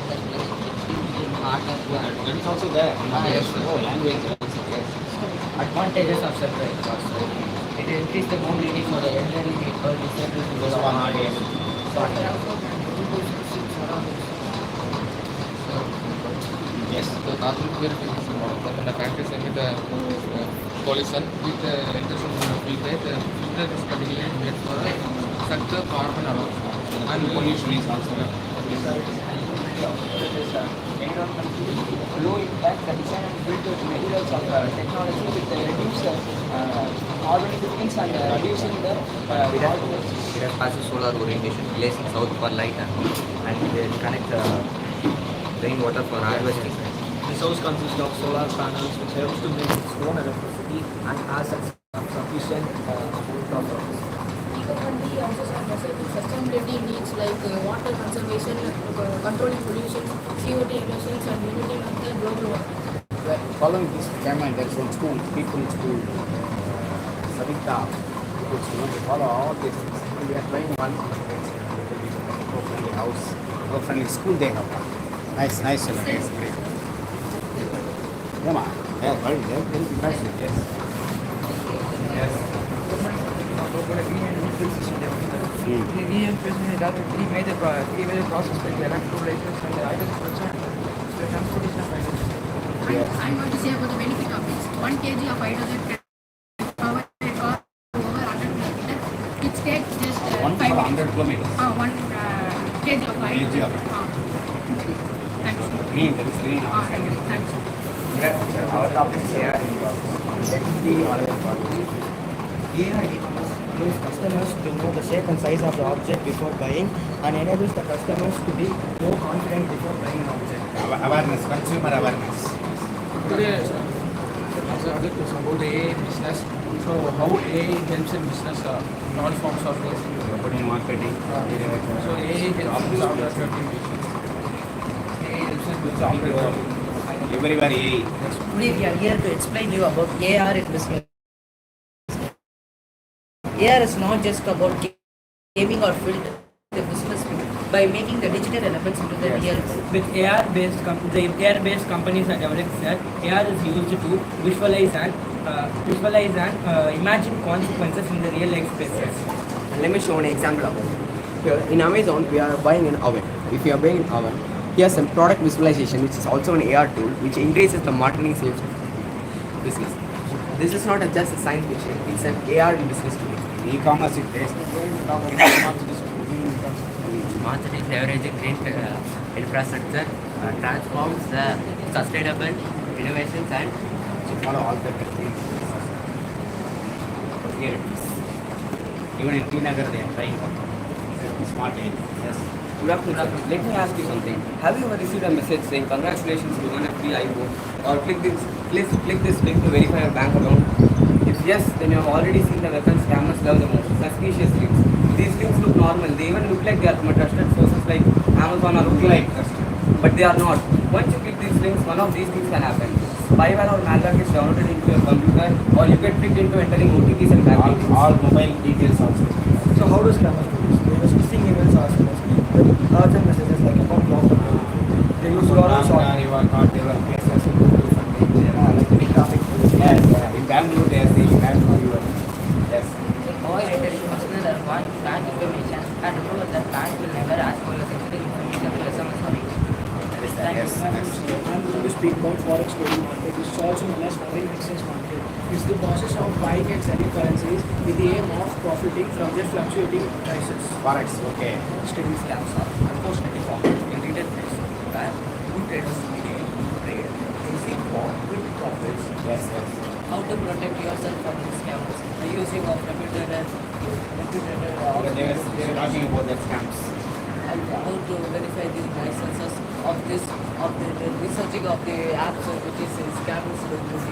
hardware. That is also there. Yes. Oh, language. Yes. Advantages of self-driving cars. It increases the mobility for the elderly people, disabled people, Those who are not able. Yes. The carbon purification model when the factors emit the pollution with the intention of filter, the filter is particularly made for such the carbon alone. And pollution is also there. it is environmentally low impact. The design and built with materials of technology with reduced organic footprints and reducing the It has passive solar orientation, placing south for light and they connect rainwater for harvesting. This house consists of solar panels which helps to make its own electricity and has sufficient amount of Eco-friendly also some sustainability needs like water conservation, controlling pollution, CO2 emissions, and limiting of the global warming. Following this camera, there's in school, people in school, Savita, people in school, they follow all these things. We are trying one eco-friendly house, eco-friendly school they have. Nice, nice, nice, great. Yeah, ma. Yeah, very nice, yes. Yes. The VM president has three major processes like the electrolysis and the hydrogen the transportation of hydrogen. I'm going to say about the benefit of this. 1 kg of hydrogen can power a car over 100 kilometers. It takes just 5 100 kilometers. 1 kg of hydrogen. Thanks. Green, that is green. Thanks. Our topic here AI allows customers to know the shape and size of the object before buying and enables the customers to be more confident before buying an object. Awareness, consumer awareness. Today, the subject is about the AI business. So, how AI helps in business, all forms of business. Putting marketing. So, AI helps in software business. AI helps in software. Everywhere AI. Today we are here to explain you about AR in business. AR is not just about gaming or filter the business by making the digital elements into the real world. With AR-based companies are developed that AR is used to visualize and imagine consequences in the real life spaces. Let me show an example of it. Here in Amazon, we are buying an oven. If you are buying an oven, here's some product visualization, which is also an AR tool, which increases the marketing sales business. This is not just a science fiction; it's an AR in business today. E-commerce is based. Smart cities leveraging green infrastructure transforms the sustainable innovations and follow all the things. Here it is. Even in Tinagar they are trying smart AI. Yes. Good afternoon. Let me ask you something. Have you ever received a message saying congratulations, you won a free iPhone, or click this link to verify your bank account? If yes, then you have already seen the weapons scammers love the most, suspicious links. These links look normal. They even look like they are from a trusted sources like Amazon or like trusted. But they are not. Once you click these links, one of these things can happen. Spyware or malware gets downloaded into your computer, or you get tricked into entering OTPs and bank details. All mobile details also. So how does scammers do this? They use phishing emails or SMS with urgent messages like account blocked. They use your own short. You are not your places to do something. Like the traffic. Yes. In Bangalore they are saying Bangalore you are. Yes. Avoid entering personal or bank information and remember that bank will never ask for your sensitive information to SMS or email. Yes. I'm going to speak about Forex trading market, which is also known as foreign exchange market. It's the process of buying and selling currencies with the aim of profiting from their fluctuating prices. Forex, okay. Trading scams are unfortunately common in retail trades, where good traders trade in seek for quick profits. Yes. How to protect yourself from these scams? The using of reputed They were talking about the scams. and how to verify the licenses of the researching of the apps which is scams will be.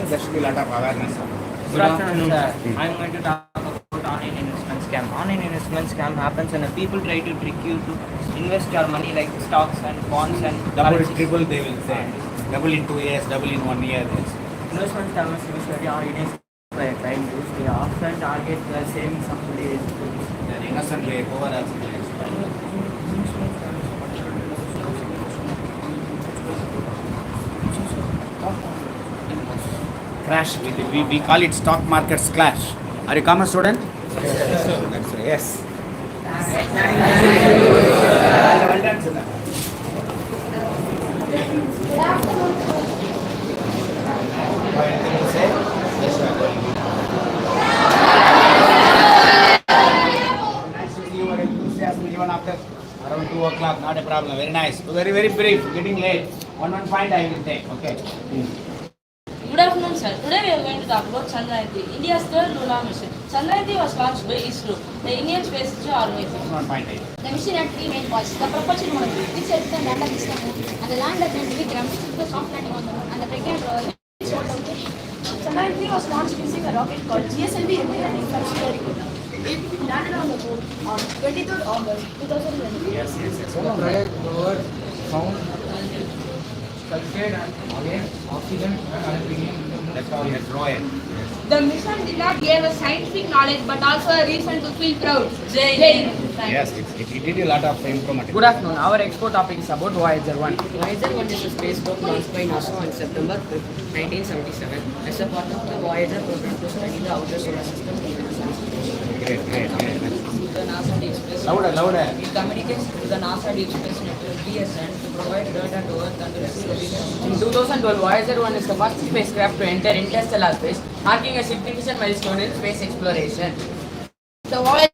There should be a lot of awareness. Good afternoon, sir. I'm going to talk about online investment scam. Online investment scam happens when people try to trick you to invest your money like stocks and bonds and Double, currencies. triple they will say. Double in 2 years, double in 1 year. Investment scammers usually are identified by a crime group. They often target the savings of the Innocent way, over as crash. We call it stock markets clash. Are you a commerce student? Yes. That's right. Yes. Well done, sir. Anything to say? Yes, sir. Nice to see your enthusiasm even after around 2 o'clock. Not a problem. problem. Very nice. Very, very brief. Getting late. One point I will take. Okay. Good afternoon, sir. Today we are going to talk about Chandrayaan-3, India's third lunar mission. Chandrayaan-3 was launched by ISRO, the Indian Space Research Organization. 1.8. The mission had three main points: the propulsion module, which helps them land at the moon, and the land at Vidhyashram, which is the soft landing on the moon, and the pregnant rover, which was out there. Chandrayaan-3 was launched using a rocket called GSLV engineering from Singapore. It landed on the moon on 23rd August 2011. Yes. So the project rover found sulfate and again oxygen and aluminium. That's how we had drawn. The mission did not give us scientific knowledge but also a reason to feel proud. Jai Hind. Yes, it did a lot of informative. Good afternoon. Our expo topic is about Voyager 1. Voyager 1 is a spacecraft launched by NASA on September 5, 1977 as a part of the Voyager program to study the outer solar system. Great. The NASA Deep Space Louder. It communicates to the NASA Deep Space Network (DSN) to provide data to Earth and to receive evidence. In 2012, Voyager 1 is the first spacecraft to enter interstellar space, marking a significant milestone in space exploration. The Voyager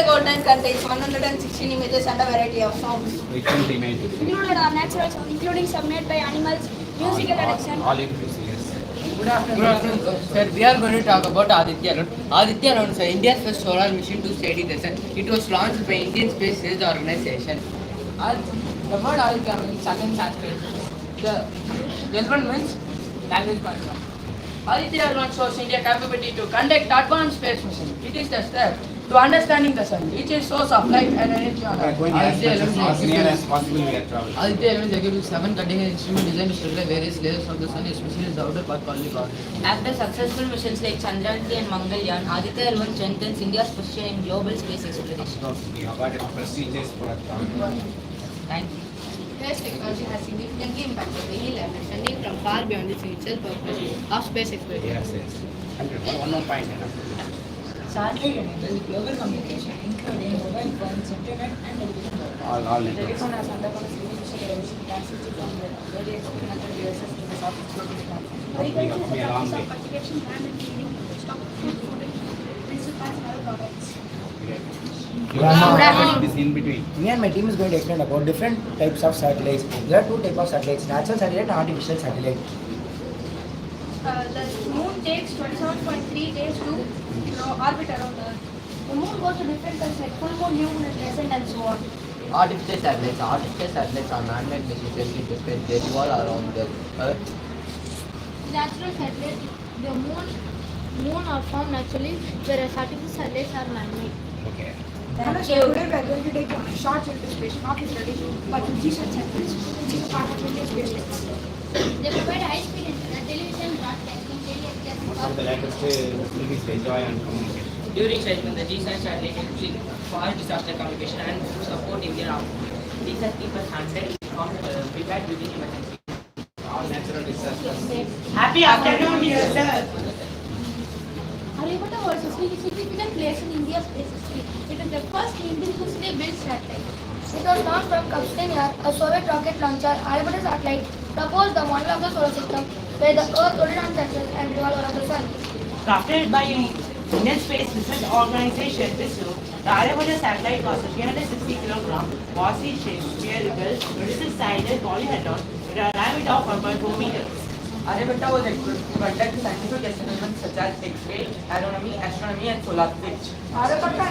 Golden contains 116 images and a variety of sounds. Different images. Included are natural sounds, including some made by animals, musical addiction. All inclusive, yes. Good afternoon, sir. We are going to talk about Aditya. Aditya is India's first solar mission to study the sun. It was launched by Indian Space Research Organization. The word Aditya means sun in Sanskrit. The Everwin means language background. Aditya launch shows India's capability to conduct advanced space mission. It is the step to understanding the sun, which is source of light and energy on Earth. Going as near as possible we are traveling. Aditya elements exhibit 7 cutting-edge instruments designed to study various layers of the sun, especially its outer part called the core. After successful missions like Chandrayaan-3 and Mangalyaan, Aditya L1 strengthens India's position in global space exploration. We have got a prestigious product. Thank you. Space technology has significantly impacted daily life, extending from far beyond its initial purpose of space exploration. Yes. One more point. Satellite enables global communication, including mobile phones, internet, and television. All Telephone has undergone a significant evolution, transiting from the very connected devices to the soft floating platform. Agriculture is the practice of cultivation, land and feeding, stock food, principles and other products. This in between. Me and my team is going to explain about different types of satellites. There are two types of satellites: natural satellite and artificial satellite. The moon takes 27.3 days to orbit around Earth. The moon goes to different times like full moon, new moon, and crescent, and so on. Artificial satellites are man-made machines in space. They revolve around the Earth. Natural satellites, the moon are formed naturally, whereas artificial satellites are man-made. Okay. Hello, sir. Today we are going to take a short into space, not literally, but with GSAT satellites, which is a part of India's space technology. They provide high-speed internet, television, broadcasting, What are the latest facilities to enjoy and communicate? During segment, the GSAT satellite helps in far disaster communication and support Indian Army. GSAT keep us handled, prepared within emergency. All natural disasters. Happy afternoon, dear sir. Aryabhatta was a significant place in India's space history. It is the first indigenously built satellite. It was launched from Kolathur, a Soviet rocket launcher. Aryabhatta satellite proposed the model of the solar system where the Earth rotated on its axis and revolved around the Sun. Crafted by Indian Space Research Organization (ISRO), the Aryabhatta satellite was a 360 kg bossy shaped spherical 26-sided polyhedron with a diameter of 1.4 meters. Aryabhatta was equipped to conduct scientific experiments such as X-ray, astronomy, and solar physics. Aryabhatta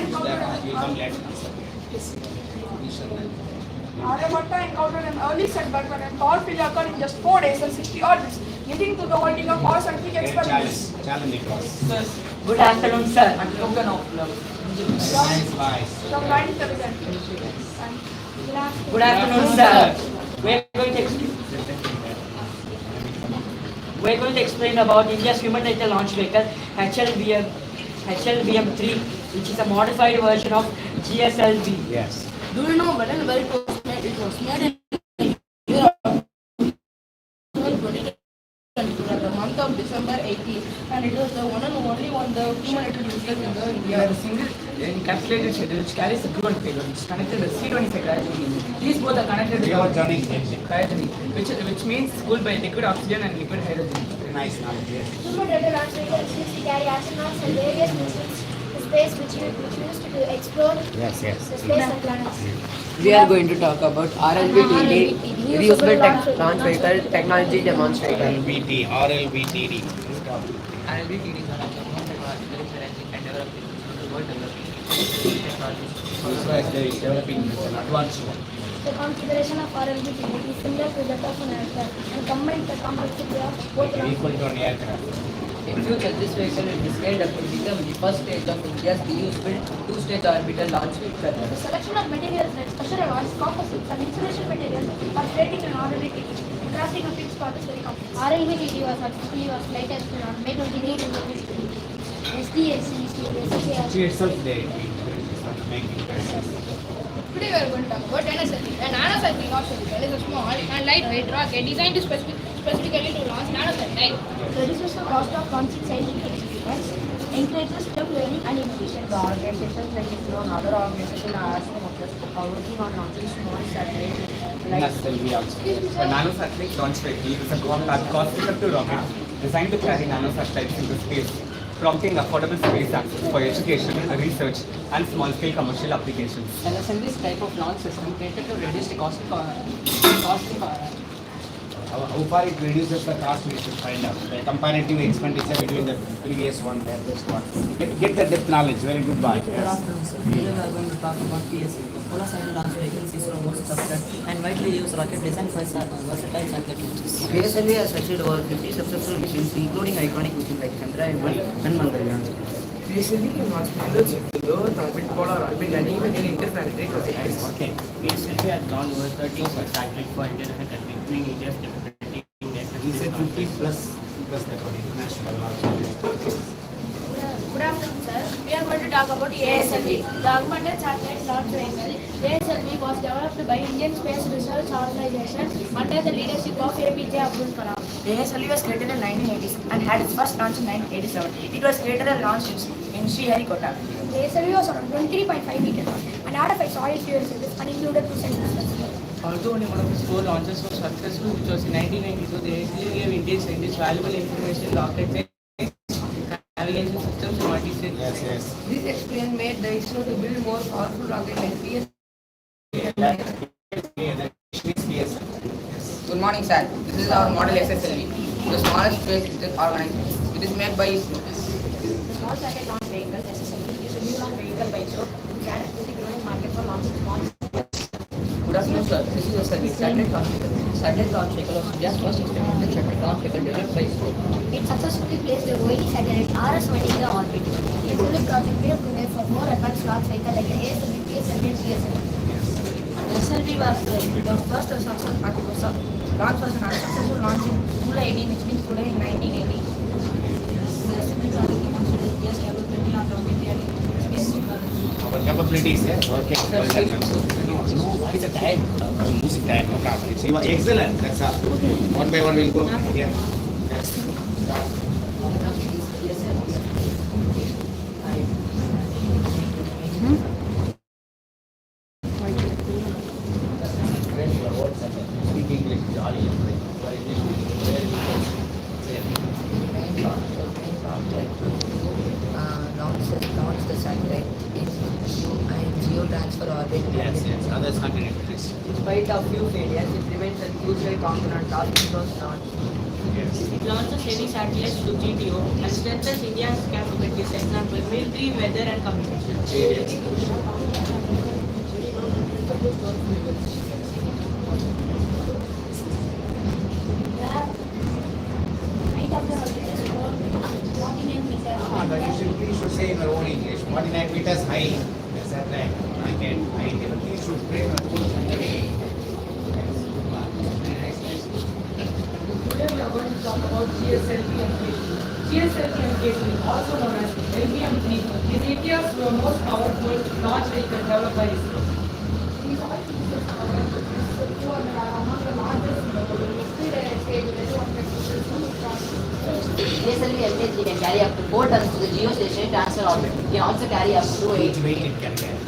encountered an early setback when a power failure occurred in just 4 days and 60 orbits, leading to the holding of all scientific experiments. Challenge across. Good afternoon, sir. I'm Token of Love. From 1937. Good afternoon, sir. We're going to explain about India's human-rated launch vehicle HLVM-3, which is a modified version of GSLV. Yes. Do you know when and where it was made? It was made in Europe at the month of December 18, and it was the one and only one the human-rated vehicle in the We have a single encapsulated schedule which carries the crew and payload, which is connected with C-25 cryogeny. These both are connected with cryogeny, which means cooled by liquid oxygen and liquid hydrogen. Nice knowledge, yes. human-rated launch vehicles which carry astronauts and various missions. The space which we used to explore Yes, yes. the space and planets. We are going to talk about RLVTD, Reusable Launch Vehicle Technology Demonstrator. RLBT, RLBTD. RLVTD is one of the most advanced challenging and developing the world developing technology. ISRO is developing an advanced one. The configuration of RLBTD is similar to that of an aircraft and combines the complexity of both Equal to an aircraft. In future, this vehicle will be scaled up to become the first stage of India's reusable two-stage orbital launch vehicle. The selection of materials like special alloys, composites, and insulation materials are creating an RLBTD. Crafting a fixed part is very complex. RLBTD was successfully flight tested on May 28 in SDSC, She itself they making. Today we are going to talk about NanoSatellite. A nanoSatellite launch vehicle is a small and lightweight rocket designed specifically to launch nanosatellite. Reduces the cost of launching scientific experiments, encourages self learning and innovation. The organizations like ISRO and other organizations are working on launching small satellites. ASLV also. A nanosatellite launch vehicle is a cost-effective rocket designed to carry nanosatellites into space, prompting affordable space access for education, research, and small-scale commercial applications. This type of launch system created to reduce the cost. How far it reduces the cost, we should find out. The comparative expenditure between the previous one and this one. Get the depth knowledge. Very good, boy. Good afternoon, sir. Today we are going to talk about TSV. Kolathur launch vehicle is ISRO most trusted and widely used rocket designed for versatile satellite launches. PSLV has achieved over 50 successful missions, including iconic missions like Chandrayaan and Mangalyaan. PSLV can launch payloads into low Earth orbit, polar orbit, and even in interplanetary trajectories. Okay. PSLV has gone over 30 satellites for international countries, meaning India's capability in He said 50 plus the international launch. Good afternoon, sir. We are going to talk about ASLV, the Augmented Satellite Launch Vehicle. ASLV was developed by Indian Space Research Organization under the leadership of APJ Abdul Kalam. ASLV was created in 1980s and had its first launch in 1987. It was created and launched in Sriharikota. The ASLV was around 23.5 meters long and had a 5 solid fuel cylinders and included 2 cylinders. Although only one of its 4 launches was successful, which was in 1992, the ASLV gave Indian scientists valuable information, rocket science, navigation systems, and multi-stage. Yes. This experience made the ISRO to build more powerful rocket like PS. Good morning, sir. This is our model SSLV, the smallest space organization. It is made by ISRO. The small satellite launch vehicle SSLV is a new launch vehicle by ISRO to cater to the growing market for launching small. Good afternoon, sir. This is SSLV, satellite launch vehicle. Satellite launch vehicle was India's first experimental satellite launch vehicle developed by ISRO. It successfully placed the Voyager satellite RS-1 in the orbit. It will project made to make for more advanced launch vehicle like the ASLV, PSLV, and GSLV. The SLV was the first successful launch was an unsuccessful launch in July 18, which means today in 1980. The SLV project demonstrated India's capability on rocket space technology. Our capabilities, yes. Okay. What is the time? Music time, no problem. You are excellent. That's all. One by one we'll go. Yeah. Speak English, jolly. Launch the satellite in geo-transfer orbit. Yes. Others continue, please. In spite of few failures, it remains a crucial component of ISRO's launch. It launches heavy satellites to GTO and strengthens India's capabilities, example, military, weather, and communication. You should say in your own English. 49 meters high. Is that right? I can. You should break and pull. Today we are going to talk about GSLV and KC. GSLV and KC, also known as LVM-3, is India's most powerful launch vehicle developed by ISRO. These all pieces are among the largest in the world. ASLV LK3 can carry up to 4 tons to the geostationary transfer orbit. It can also carry up to 8 weight. It can carry.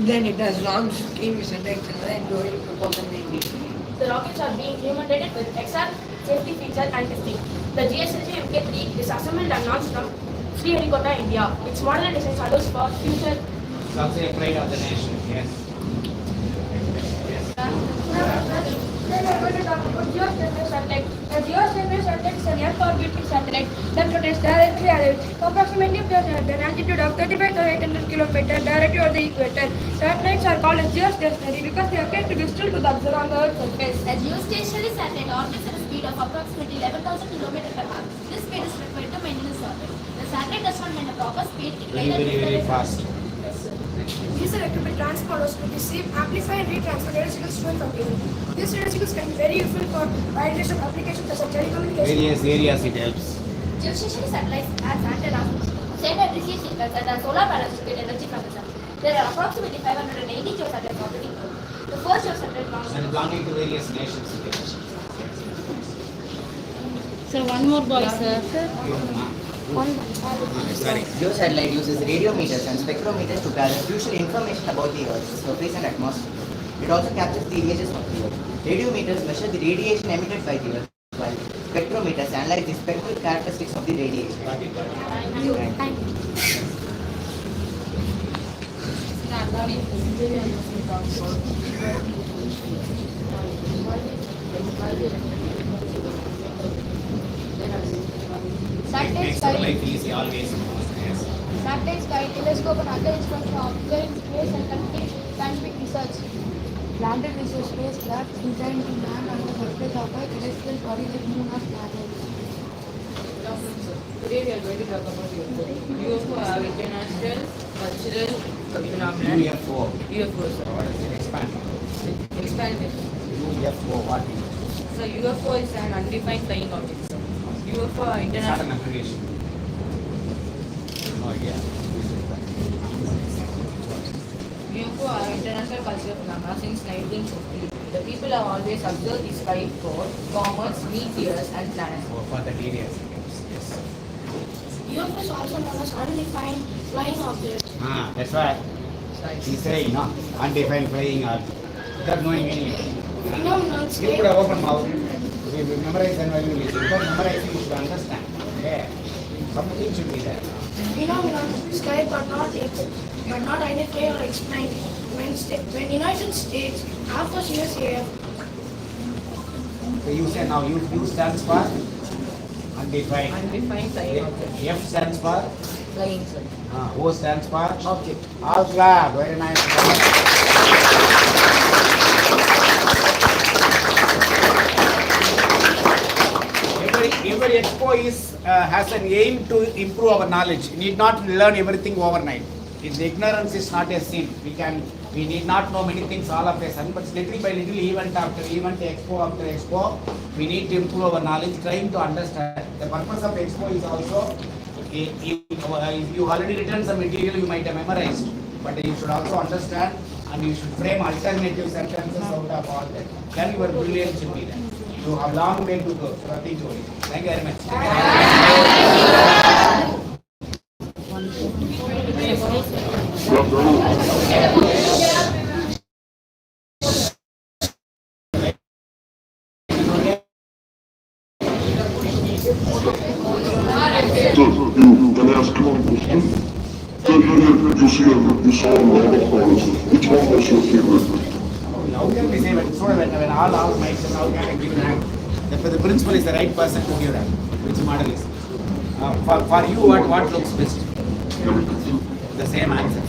Then it has launched key mission like Chandrayaan during 2019. The rockets are being implemented with excellent safety features and testing. The GSLV MK3 is assembled and launched from Sriharikota, India. Its model and design allows for future. It's also a pride of the nation, yes. Then we are going to talk about geostationary satellite. A geostationary satellite is an Earth-orbiting satellite that rotates directly at approximately at an altitude of 35,800 km directly over the equator. Satellites are called as geostationary because they appear to be still to the observer on the Earth's surface. A geostationary satellite orbits at a speed of approximately 11,000 km per hour. This speed is required to maintain its orbit. The satellite does not maintain a proper speed. It Very fast. These are equipped transponders to receive, amplify, and retransfer data signals to and from the Earth. These data signals can be very useful for wide range of applications such as telecommunications. Various areas it helps. Geostationary satellites have antennas send and receive signals and are solar panels to get energy from the sun. There are approximately 580 geosatellites orbiting Earth. The first geosatellite And belonging to various nations. So one more boy, sir. Geosatellite uses radiometers and spectrometers to gather crucial information about the Earth's surface and atmosphere. It also captures the images of the Earth. Radiometers measure the radiation emitted by the Earth, while spectrometers analyze the spectral characteristics of the radiation. Thank you. Makes our life easy always. Yes. Satellites guide, telescope, and other instruments for observing space and conducting scientific research. Landed research spacecraft designed to land on the surface of a terrestrial body like Moon or planets. Today we are going to talk about UFO. UFO are international, cultural phenomena. UFO. UFO, sir. What is it? Expand. Expand it. UFO, what is it? So UFO is an undefined flying object, sir. UFO are It's not international. an aggregation. No idea. UFO are international cultural phenomena since 1950. The people have always observed the sky for comets, meteors, and planets. For that areas. Yes. UFO is also known as undefined flying object. That's right. He's saying, no, undefined flying object. Without knowing anything. Phenomenon You could have opened mouth. We memorize and value listen. Without memorizing, you should understand. Yeah. Something should be there. Phenomenon described but not identified or explained. When United States Air Force USA. So you say now U stands for undefined. Undefined flying object. F stands for Flying, sir. O stands for object. All clap. Very nice. Every expo has an aim to improve our knowledge. We need not learn everything overnight. The ignorance is not a sin. We need not know many things all of a sudden, but little by little, event after event, expo after expo, we need to improve our knowledge, trying to understand. The purpose of expo is also, if you already written some material, you might have memorized, but you should also understand and you should frame alternative sentences out of all that. Then your brilliance should be there. You have a long way to go. So nothing to worry. Thank you very much. Can I ask you one question? You see you saw a lot of cars. Which one was your favorite? How can we say when all mics and how can I give rank? The principal is the right person to give rank. Which model is? For you, what looks best? The same answer.